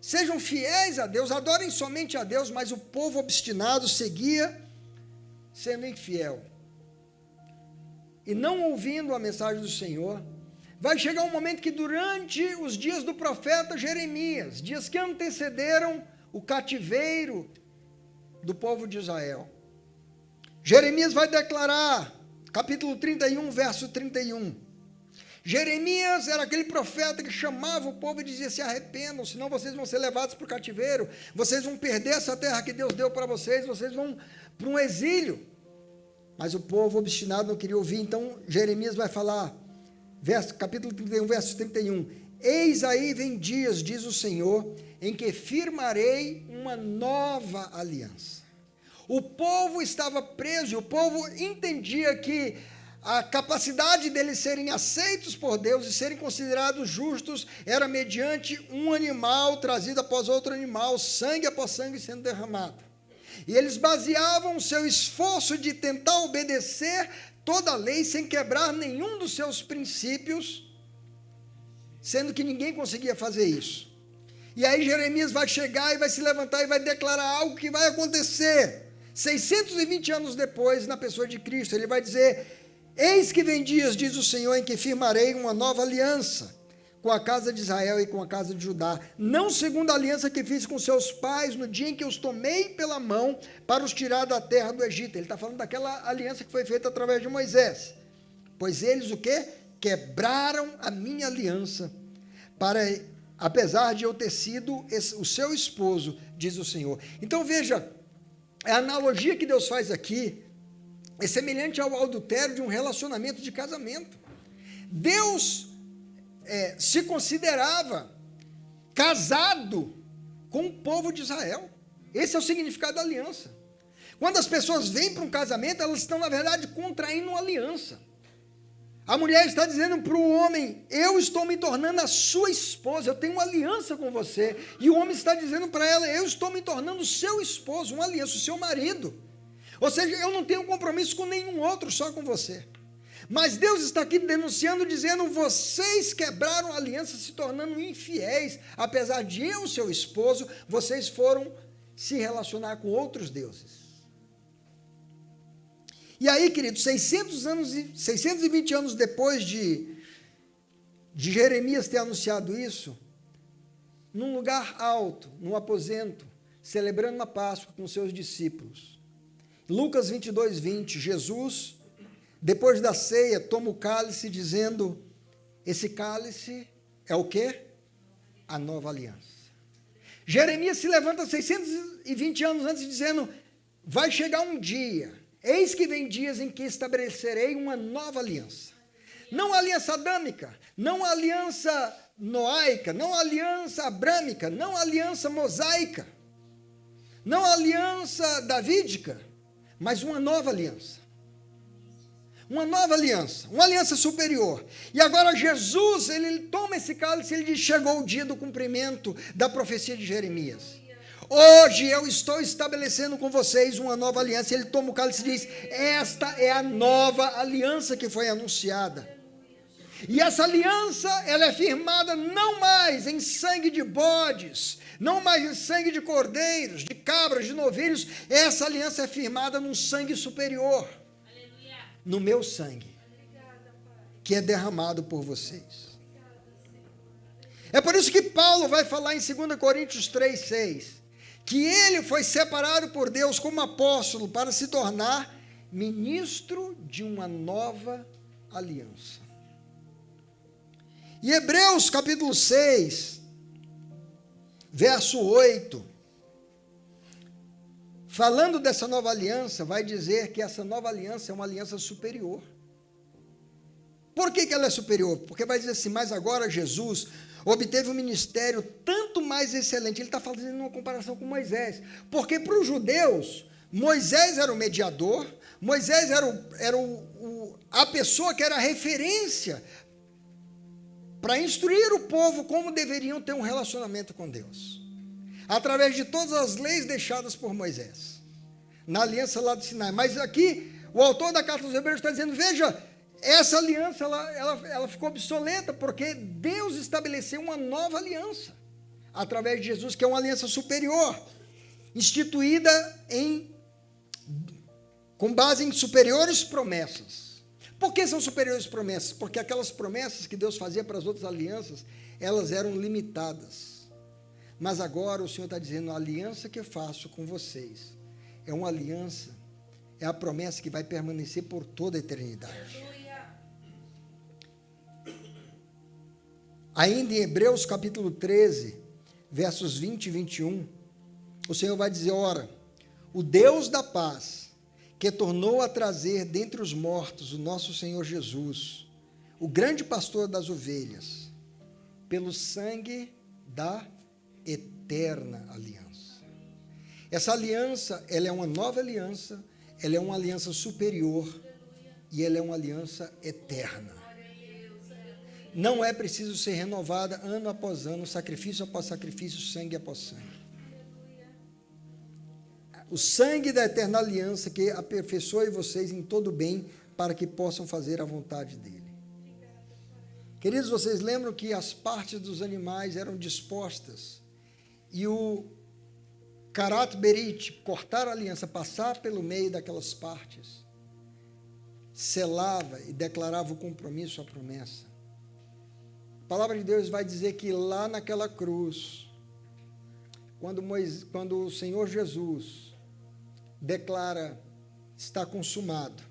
sejam fiéis a Deus, adorem somente a Deus, mas o povo obstinado seguia sendo infiel, e não ouvindo a mensagem do Senhor. Vai chegar um momento que durante os dias do profeta Jeremias, dias que antecederam o cativeiro do povo de Israel, Jeremias vai declarar, capítulo 31, verso 31, Jeremias era aquele profeta que chamava o povo e dizia, se arrependam, senão vocês vão ser levados para o cativeiro, vocês vão perder essa terra que Deus deu para vocês, vocês vão para um exílio. Mas o povo obstinado não queria ouvir. Então Jeremias vai falar, capítulo 31, verso 31. Eis aí vem dias, diz o Senhor, em que firmarei uma nova aliança. O povo estava preso, e o povo entendia que a capacidade deles serem aceitos por Deus e serem considerados justos era mediante um animal trazido após outro animal, sangue após sangue sendo derramado. E eles baseavam o seu esforço de tentar obedecer toda a lei sem quebrar nenhum dos seus princípios, sendo que ninguém conseguia fazer isso. E aí Jeremias vai chegar e vai se levantar e vai declarar algo que vai acontecer 620 anos depois, na pessoa de Cristo. Ele vai dizer: eis que vem dias, diz o Senhor, em que firmarei uma nova aliança com a casa de Israel e com a casa de Judá, não segundo a aliança que fiz com seus pais no dia em que os tomei pela mão para os tirar da terra do Egito. Ele está falando daquela aliança que foi feita através de Moisés. Pois eles o quê? Quebraram a minha aliança, apesar de eu ter sido o seu esposo, diz o Senhor. Então veja, a analogia que Deus faz aqui é semelhante ao adultério de um relacionamento de casamento. Deus se considerava casado com o povo de Israel. Esse é o significado da aliança. Quando as pessoas vêm para um casamento, elas estão, na verdade, contraindo uma aliança. A mulher está dizendo para o homem: eu estou me tornando a sua esposa, eu tenho uma aliança com você. E o homem está dizendo para ela: eu estou me tornando o seu esposo, uma aliança, o seu marido. Ou seja, eu não tenho compromisso com nenhum outro, só com você. Mas Deus está aqui denunciando, dizendo: vocês quebraram a aliança, se tornando infiéis. Apesar de eu, seu esposo, vocês foram se relacionar com outros deuses. E aí, queridos, 620 anos depois de Jeremias ter anunciado isso, num lugar alto, num aposento, celebrando a Páscoa com seus discípulos, Lucas 22, 20, Jesus, depois da ceia, toma o cálice dizendo: esse cálice é o quê? A nova aliança. Jeremias se levanta 620 anos antes dizendo: vai chegar um dia, eis que vem dias em que estabelecerei uma nova aliança. Não a aliança adâmica, não a aliança noaica, não a aliança abrâmica, não a aliança mosaica, não a aliança davídica, mas uma nova aliança. Uma nova aliança, uma aliança superior. E agora Jesus, ele toma esse cálice e ele diz: chegou o dia do cumprimento da profecia de Jeremias. Hoje eu estou estabelecendo com vocês uma nova aliança. Ele toma o cálice e diz: esta é a nova aliança que foi anunciada. E essa aliança, ela é firmada não mais em sangue de bodes, não mais em sangue de cordeiros, de cabras, de novilhos. Essa aliança é firmada num sangue superior, no meu sangue, que é derramado por vocês. É por isso que Paulo vai falar em 2 Coríntios 3,6, que ele foi separado por Deus como apóstolo para se tornar ministro de uma nova aliança. Em Hebreus capítulo 6, verso 8, falando dessa nova aliança, vai dizer que essa nova aliança é uma aliança superior. Por que ela é superior? Porque vai dizer assim: mas agora Jesus obteve um ministério tanto mais excelente. Ele está fazendo uma comparação com Moisés, porque para os judeus, Moisés era o mediador, Moisés era a pessoa que era a referência para instruir o povo como deveriam ter um relacionamento com Deus, através de todas as leis deixadas por Moisés, na aliança lá do Sinai. Mas aqui, o autor da carta aos Hebreus está dizendo: veja, essa aliança, ela ficou obsoleta, porque Deus estabeleceu uma nova aliança, através de Jesus, que é uma aliança superior, instituída com base em superiores promessas. Por que são superiores promessas? Porque aquelas promessas que Deus fazia para as outras alianças, elas eram limitadas. Mas agora o Senhor está dizendo: a aliança que eu faço com vocês é uma aliança, é a promessa que vai permanecer por toda a eternidade. Ainda em Hebreus capítulo 13, versos 20 e 21, o Senhor vai dizer: ora, o Deus da paz, que tornou a trazer dentre os mortos o nosso Senhor Jesus, o grande pastor das ovelhas, pelo sangue da eterna aliança. Essa aliança, ela é uma nova aliança, ela é uma aliança superior e ela é uma aliança eterna. Não é preciso ser renovada ano após ano, sacrifício após sacrifício, sangue após sangue. O sangue da eterna aliança que aperfeiçoe vocês em todo bem para que possam fazer a vontade dele. Queridos, vocês lembram que as partes dos animais eram dispostas e o carat berit, cortar a aliança, passar pelo meio daquelas partes, selava e declarava o compromisso, a promessa. A palavra de Deus vai dizer que lá naquela cruz, quando o Senhor Jesus declara, está consumado,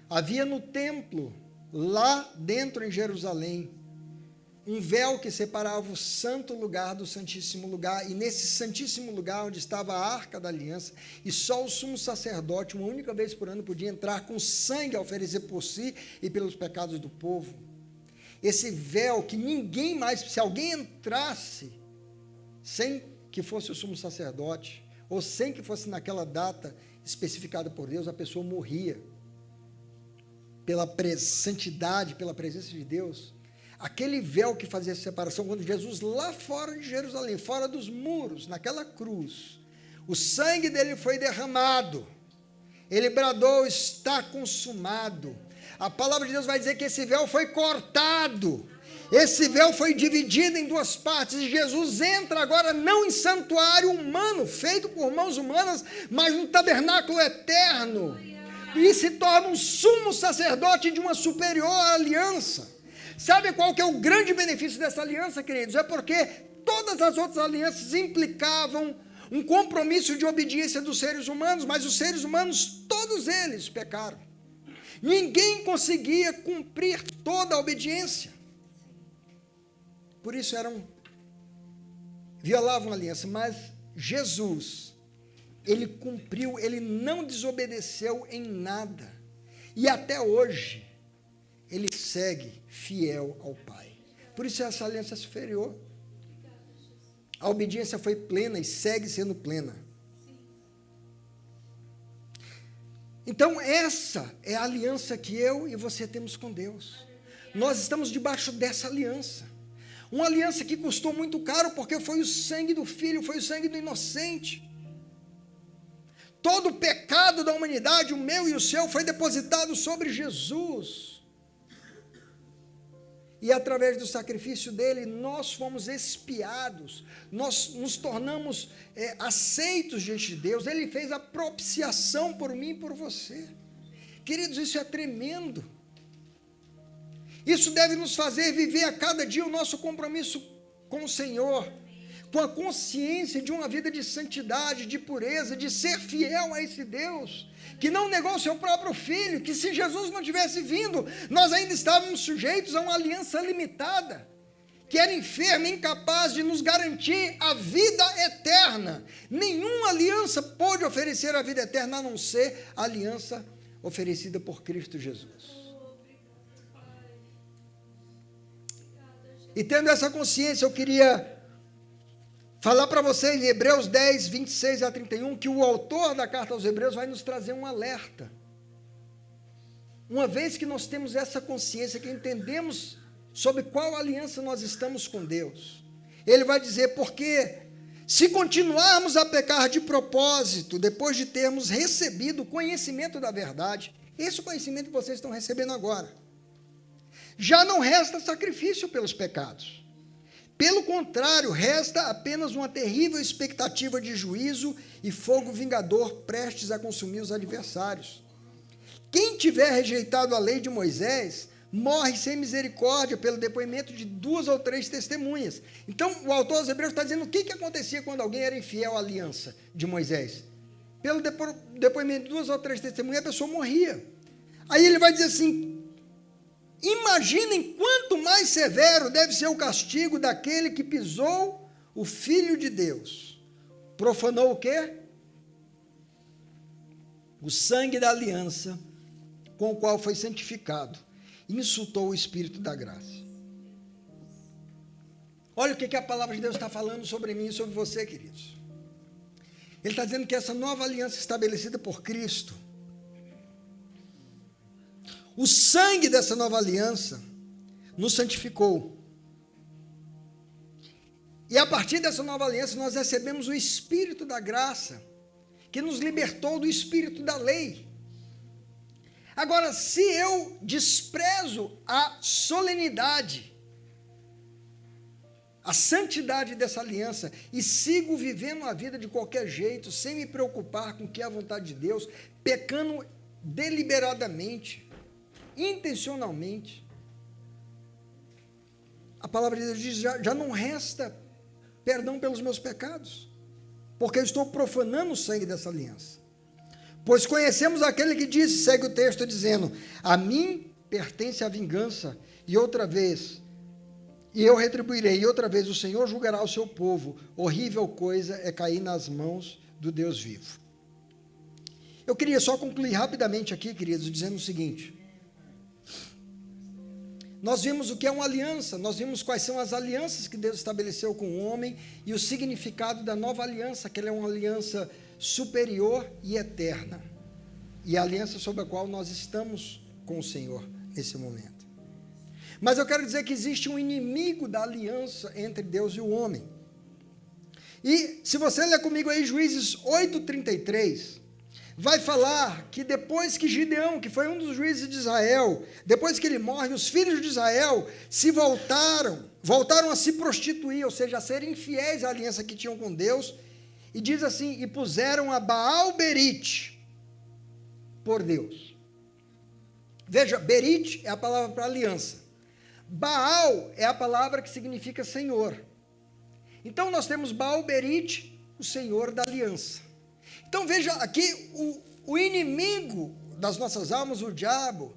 havia no templo, lá dentro em Jerusalém, um véu que separava o santo lugar do santíssimo lugar, e nesse santíssimo lugar onde estava a arca da aliança, e só o sumo sacerdote, uma única vez por ano, podia entrar com sangue a oferecer por si e pelos pecados do povo. Esse véu que ninguém mais, se alguém entrasse sem que fosse o sumo sacerdote, ou sem que fosse naquela data especificada por Deus, a pessoa morria. Pela santidade, pela presença de Deus, aquele véu que fazia a separação, quando Jesus lá fora de Jerusalém, fora dos muros, naquela cruz, o sangue dele foi derramado, ele bradou, está consumado. A palavra de Deus vai dizer que esse véu foi cortado, esse véu foi dividido em duas partes, e Jesus entra agora não em santuário humano, feito por mãos humanas, mas no tabernáculo eterno, e se torna um sumo sacerdote de uma superior aliança. Sabe qual que é o grande benefício dessa aliança, queridos? É porque todas as outras alianças implicavam um compromisso de obediência dos seres humanos, mas os seres humanos, todos eles pecaram. Ninguém conseguia cumprir toda a obediência. Por isso violavam a aliança, mas Jesus, ele cumpriu, ele não desobedeceu em nada. E até hoje, ele segue fiel ao Pai. Por isso essa aliança é superior. A obediência foi plena e segue sendo plena. Então essa é a aliança que eu e você temos com Deus. Nós estamos debaixo dessa aliança. Uma aliança que custou muito caro, porque foi o sangue do Filho, foi o sangue do inocente. Todo o pecado da humanidade, o meu e o seu, foi depositado sobre Jesus. E através do sacrifício dele, nós fomos expiados, nós nos tornamos aceitos diante de Deus. Ele fez a propiciação por mim e por você. Queridos, isso é tremendo. Isso deve nos fazer viver a cada dia o nosso compromisso com o Senhor, com a consciência de uma vida de santidade, de pureza, de ser fiel a esse Deus, que não negou o seu próprio Filho, que se Jesus não tivesse vindo, nós ainda estávamos sujeitos a uma aliança limitada, que era enferma, incapaz de nos garantir a vida eterna. Nenhuma aliança pôde oferecer a vida eterna, a não ser a aliança oferecida por Cristo Jesus. E tendo essa consciência, eu queria falar para vocês em Hebreus 10, 26 a 31, que o autor da carta aos Hebreus vai nos trazer um alerta. Uma vez que nós temos essa consciência, que entendemos sobre qual aliança nós estamos com Deus, ele vai dizer, porque se continuarmos a pecar de propósito, depois de termos recebido o conhecimento da verdade, esse conhecimento que vocês estão recebendo agora, já não resta sacrifício pelos pecados. Pelo contrário, resta apenas uma terrível expectativa de juízo e fogo vingador prestes a consumir os adversários. Quem tiver rejeitado a lei de Moisés, morre sem misericórdia pelo depoimento de 2 ou 3 testemunhas. Então, o autor aos Hebreus está dizendo o que acontecia quando alguém era infiel à aliança de Moisés. Pelo depoimento de 2 ou 3 testemunhas, a pessoa morria. Aí ele vai dizer assim, imaginem quanto mais severo deve ser o castigo daquele que pisou o Filho de Deus. Profanou o quê? o sangue da aliança com o qual foi santificado, insultou o Espírito da graça. Olha o que a palavra de Deus está falando sobre mim e sobre você, queridos. Ele está dizendo que essa nova aliança estabelecida por Cristo, o sangue dessa nova aliança nos santificou. E a partir dessa nova aliança nós recebemos o Espírito da graça, que nos libertou do espírito da lei. Agora, se eu desprezo a solenidade, a santidade dessa aliança e sigo vivendo a vida de qualquer jeito, sem me preocupar com o que é a vontade de Deus, pecando deliberadamente, intencionalmente, a palavra de Deus diz, já não resta perdão pelos meus pecados, porque eu estou profanando o sangue dessa aliança. Pois conhecemos aquele que disse, segue o texto dizendo, a mim pertence a vingança, e eu retribuirei, e outra vez o Senhor julgará o seu povo. Horrível coisa é cair nas mãos do Deus vivo. Eu queria só concluir rapidamente aqui, queridos, dizendo o seguinte. Nós vimos o que é uma aliança, nós vimos quais são as alianças que Deus estabeleceu com o homem e o significado da nova aliança, que ela é uma aliança superior e eterna. E a aliança sobre a qual nós estamos com o Senhor nesse momento. Mas eu quero dizer que existe um inimigo da aliança entre Deus e o homem. E se você ler comigo aí Juízes 8:33, vai falar que depois que Gideão, que foi um dos juízes de Israel, depois que ele morre, os filhos de Israel se voltaram a se prostituir, ou seja, a serem infiéis à aliança que tinham com Deus, e diz assim, e puseram a Baal-Berite por Deus. Veja, Berite é a palavra para aliança. Baal é a palavra que significa Senhor. Então nós temos Baal-Berite, o Senhor da aliança. Então veja aqui, o inimigo das nossas almas, o diabo,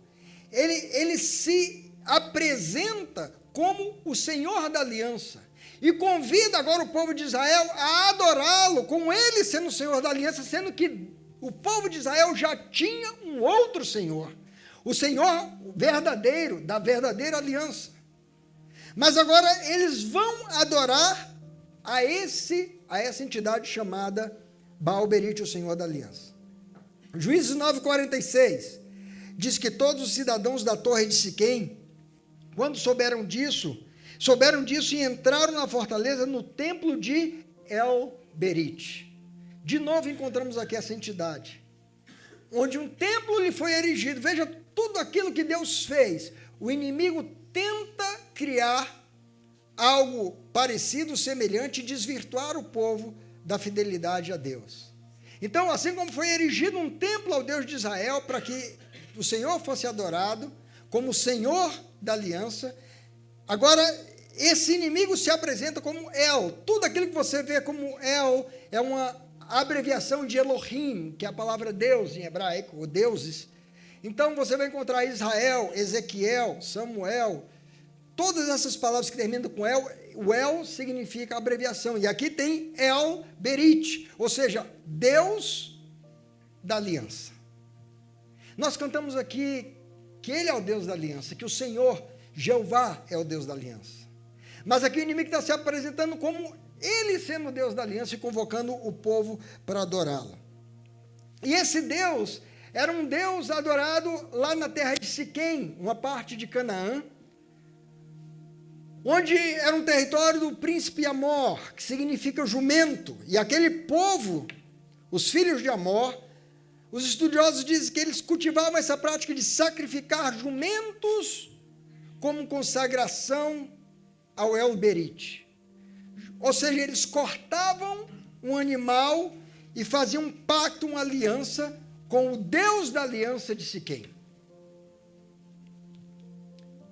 ele se apresenta como o Senhor da aliança. E convida agora o povo de Israel a adorá-lo, com ele sendo o Senhor da aliança, sendo que o povo de Israel já tinha um outro Senhor. O Senhor verdadeiro, da verdadeira aliança. Mas agora eles vão adorar a essa entidade chamada Baal-Berite, o Senhor da aliança. Juízes 9:46 diz que todos os cidadãos da torre de Siquém, quando souberam disso e entraram na fortaleza no templo de El-Berite. De novo encontramos aqui essa entidade, onde um templo lhe foi erigido. Veja tudo aquilo que Deus fez. O inimigo tenta criar algo parecido, semelhante, e desvirtuar o povo da fidelidade a Deus. Então, assim como foi erigido um templo ao Deus de Israel, para que o Senhor fosse adorado como Senhor da aliança, agora esse inimigo se apresenta como El. Tudo aquilo que você vê como El é uma abreviação de Elohim, que é a palavra Deus em hebraico, ou deuses. Então você vai encontrar Israel, Ezequiel, Samuel, todas essas palavras que terminam com El. O El significa abreviação, e aqui tem El-Berite, ou seja, Deus da aliança. Nós cantamos aqui que Ele é o Deus da aliança, que o Senhor, Jeová, é o Deus da aliança. Mas aqui o inimigo está se apresentando como Ele sendo o Deus da aliança e convocando o povo para adorá-lo. E esse Deus era um Deus adorado lá na terra de Siquém, uma parte de Canaã, onde era um território do príncipe Amor, que significa jumento. E aquele povo, os filhos de Amor, os estudiosos dizem que eles cultivavam essa prática de sacrificar jumentos como consagração ao El-Berite. Ou seja, eles cortavam um animal e faziam um pacto, uma aliança com o Deus da aliança de Siquém.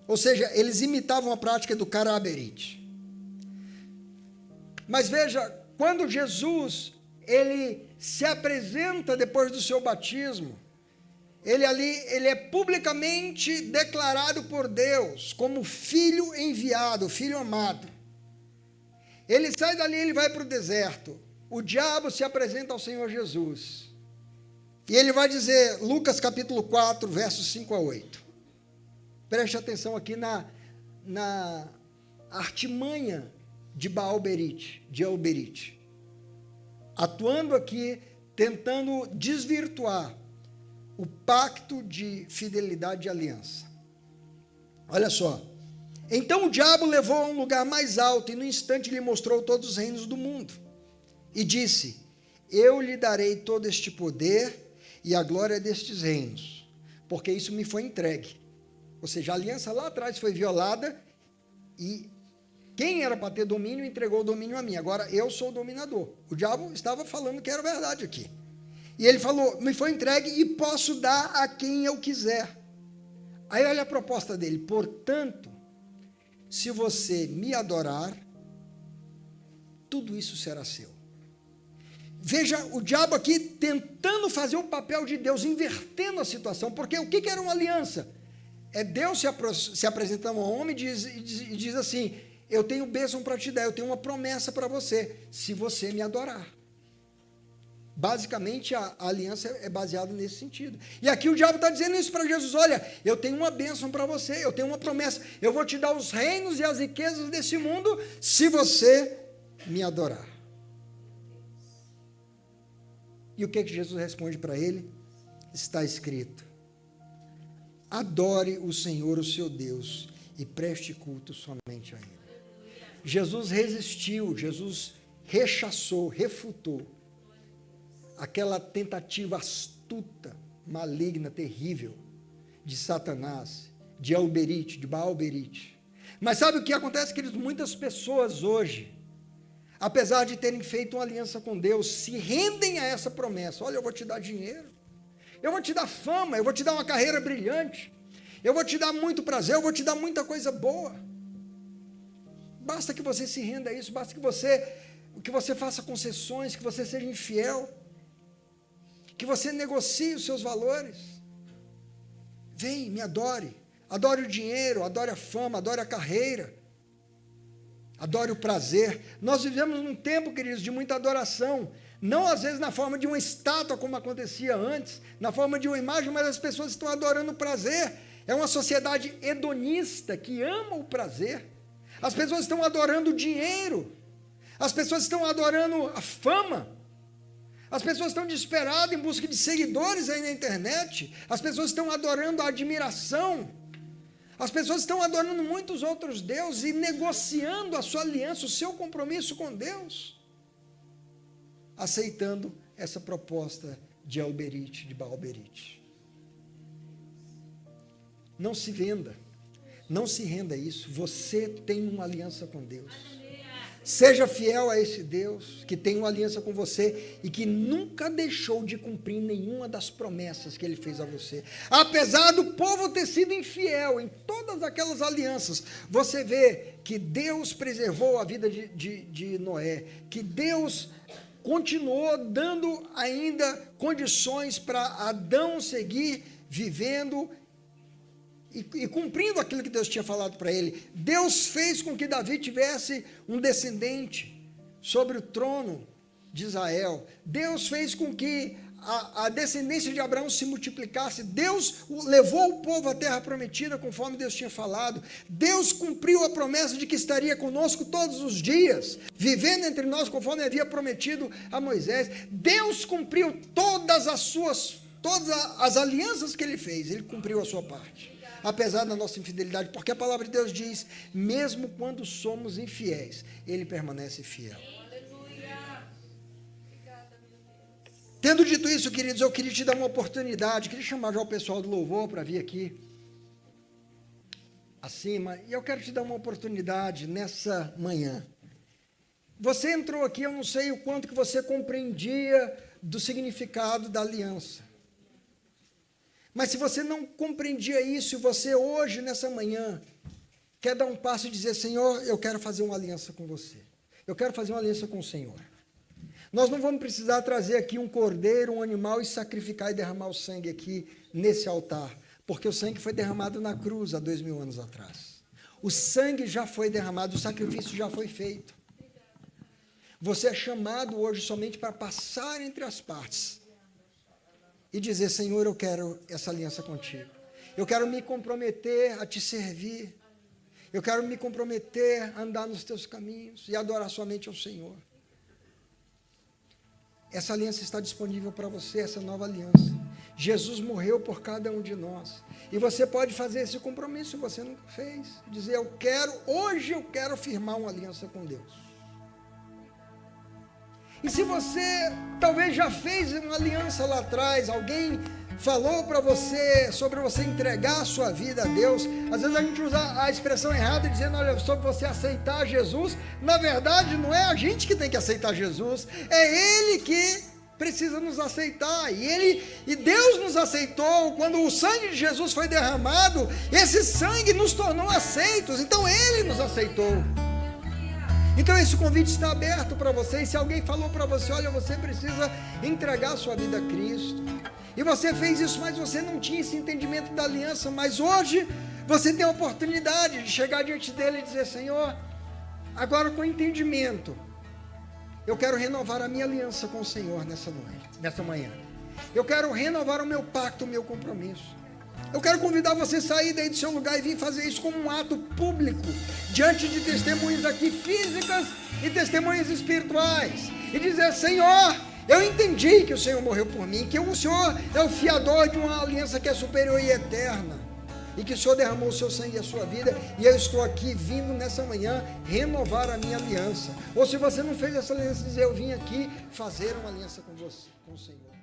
Ou seja, eles imitavam a prática do Caraberite. Mas veja, quando Jesus, ele se apresenta depois do seu batismo, ele é publicamente declarado por Deus como filho enviado, filho amado. Ele sai dali, ele vai para o deserto. O diabo se apresenta ao Senhor Jesus. E ele vai dizer, Lucas capítulo 4, versos 5 a 8. Preste atenção aqui na artimanha de Baal-berite, de El-berite. Atuando aqui, tentando desvirtuar o pacto de fidelidade e aliança. Olha só. Então o diabo levou a um lugar mais alto e no instante lhe mostrou todos os reinos do mundo. E disse, eu lhe darei todo este poder e a glória destes reinos, porque isso me foi entregue. Ou seja, a aliança lá atrás foi violada e quem era para ter domínio entregou o domínio a mim. Agora eu sou o dominador. O diabo estava falando que era verdade aqui. E ele falou, me foi entregue e posso dar a quem eu quiser. Aí olha a proposta dele, portanto, se você me adorar, tudo isso será seu. Veja o diabo aqui tentando fazer o papel de Deus, invertendo a situação, porque o que era uma aliança? É Deus se apresentando ao homem e diz assim, eu tenho bênção para te dar, eu tenho uma promessa para você, se você me adorar. Basicamente, a aliança é baseada nesse sentido. E aqui o diabo está dizendo isso para Jesus, olha, eu tenho uma bênção para você, eu tenho uma promessa, eu vou te dar os reinos e as riquezas desse mundo, se você me adorar. E o que Jesus responde para ele? Está escrito, adore o Senhor, o seu Deus, e preste culto somente a Ele. Jesus resistiu, Jesus rechaçou, refutou aquela tentativa astuta, maligna, terrível de Satanás, de El-berite, de Baal-berite. Mas sabe o que acontece, queridos? Muitas pessoas hoje, apesar de terem feito uma aliança com Deus, se rendem a essa promessa. Olha, eu vou te dar dinheiro, eu vou te dar fama, eu vou te dar uma carreira brilhante, eu vou te dar muito prazer, eu vou te dar muita coisa boa. Basta que você se renda a isso, basta que você faça concessões, que você seja infiel, que você negocie os seus valores. Vem, me adore. Adore o dinheiro, adore a fama, adore a carreira. Adore o prazer. Nós vivemos num tempo, queridos, de muita adoração. Não às vezes na forma de uma estátua, como acontecia antes, na forma de uma imagem, mas as pessoas estão adorando o prazer. É uma sociedade hedonista que ama o prazer. As pessoas estão adorando o dinheiro. As pessoas estão adorando a fama. As pessoas estão desesperadas em busca de seguidores aí na internet. As pessoas estão adorando a admiração. As pessoas estão adorando muitos outros deuses e negociando a sua aliança, o seu compromisso com Deus, aceitando essa proposta de El-berite, de Baal-berite. Não se venda, não se renda a isso. Você tem uma aliança com Deus. Seja fiel a esse Deus que tem uma aliança com você e que nunca deixou de cumprir nenhuma das promessas que Ele fez a você. Apesar do povo ter sido infiel em todas aquelas alianças, você vê que Deus preservou a vida de Noé, que Deus continuou dando ainda condições para Adão seguir vivendo e cumprindo aquilo que Deus tinha falado para ele. Deus fez com que Davi tivesse um descendente sobre o trono de Israel. Deus fez com que a descendência de Abraão se multiplicasse. Deus levou o povo à terra prometida, conforme Deus tinha falado. Deus cumpriu a promessa de que estaria conosco todos os dias, vivendo entre nós, conforme havia prometido a Moisés. Deus cumpriu todas as alianças que Ele fez. Ele cumpriu a sua parte, apesar da nossa infidelidade, porque a palavra de Deus diz, mesmo quando somos infiéis, Ele permanece fiel. Tendo dito isso, queridos, eu queria te dar uma oportunidade, queria chamar já o pessoal do louvor para vir aqui, acima, e eu quero te dar uma oportunidade nessa manhã. Você entrou aqui, eu não sei o quanto que você compreendia do significado da aliança. Mas se você não compreendia isso, e você hoje, nessa manhã, quer dar um passo e dizer, Senhor, eu quero fazer uma aliança com você. Eu quero fazer uma aliança com o Senhor. Nós não vamos precisar trazer aqui um cordeiro, um animal e sacrificar e derramar o sangue aqui nesse altar, porque o sangue foi derramado na cruz há 2000 anos atrás. O sangue já foi derramado, o sacrifício já foi feito. Você é chamado hoje somente para passar entre as partes e dizer: Senhor, eu quero essa aliança contigo. Eu quero me comprometer a te servir. Eu quero me comprometer a andar nos teus caminhos e adorar somente ao Senhor. Essa aliança está disponível para você, essa nova aliança. Jesus morreu por cada um de nós. E você pode fazer esse compromisso, se você nunca fez. Dizer: hoje eu quero firmar uma aliança com Deus. E se você talvez já fez uma aliança lá atrás, alguém falou para você sobre você entregar a sua vida a Deus, às vezes a gente usa a expressão errada, dizendo: olha, sobre você aceitar Jesus. Na verdade, não é a gente que tem que aceitar Jesus, é Ele que precisa nos aceitar. E Deus nos aceitou quando o sangue de Jesus foi derramado. Esse sangue nos tornou aceitos, então Ele nos aceitou. Então esse convite está aberto para você. E se alguém falou para você: olha, você precisa entregar a sua vida a Cristo, e você fez isso, mas você não tinha esse entendimento da aliança, mas hoje você tem a oportunidade de chegar diante dele e dizer: Senhor, agora com entendimento, eu quero renovar a minha aliança com o Senhor nessa manhã. Eu quero renovar o meu pacto, o meu compromisso. Eu quero convidar você a sair daí do seu lugar e vir fazer isso como um ato público, diante de testemunhas aqui físicas e testemunhas espirituais, e dizer: Senhor, eu entendi que o Senhor morreu por mim, que o Senhor é o fiador de uma aliança que é superior e eterna, e que o Senhor derramou o seu sangue e a sua vida, e eu estou aqui vindo nessa manhã renovar a minha aliança. Ou se você não fez essa aliança, dizer: eu vim aqui fazer uma aliança com você, com o Senhor.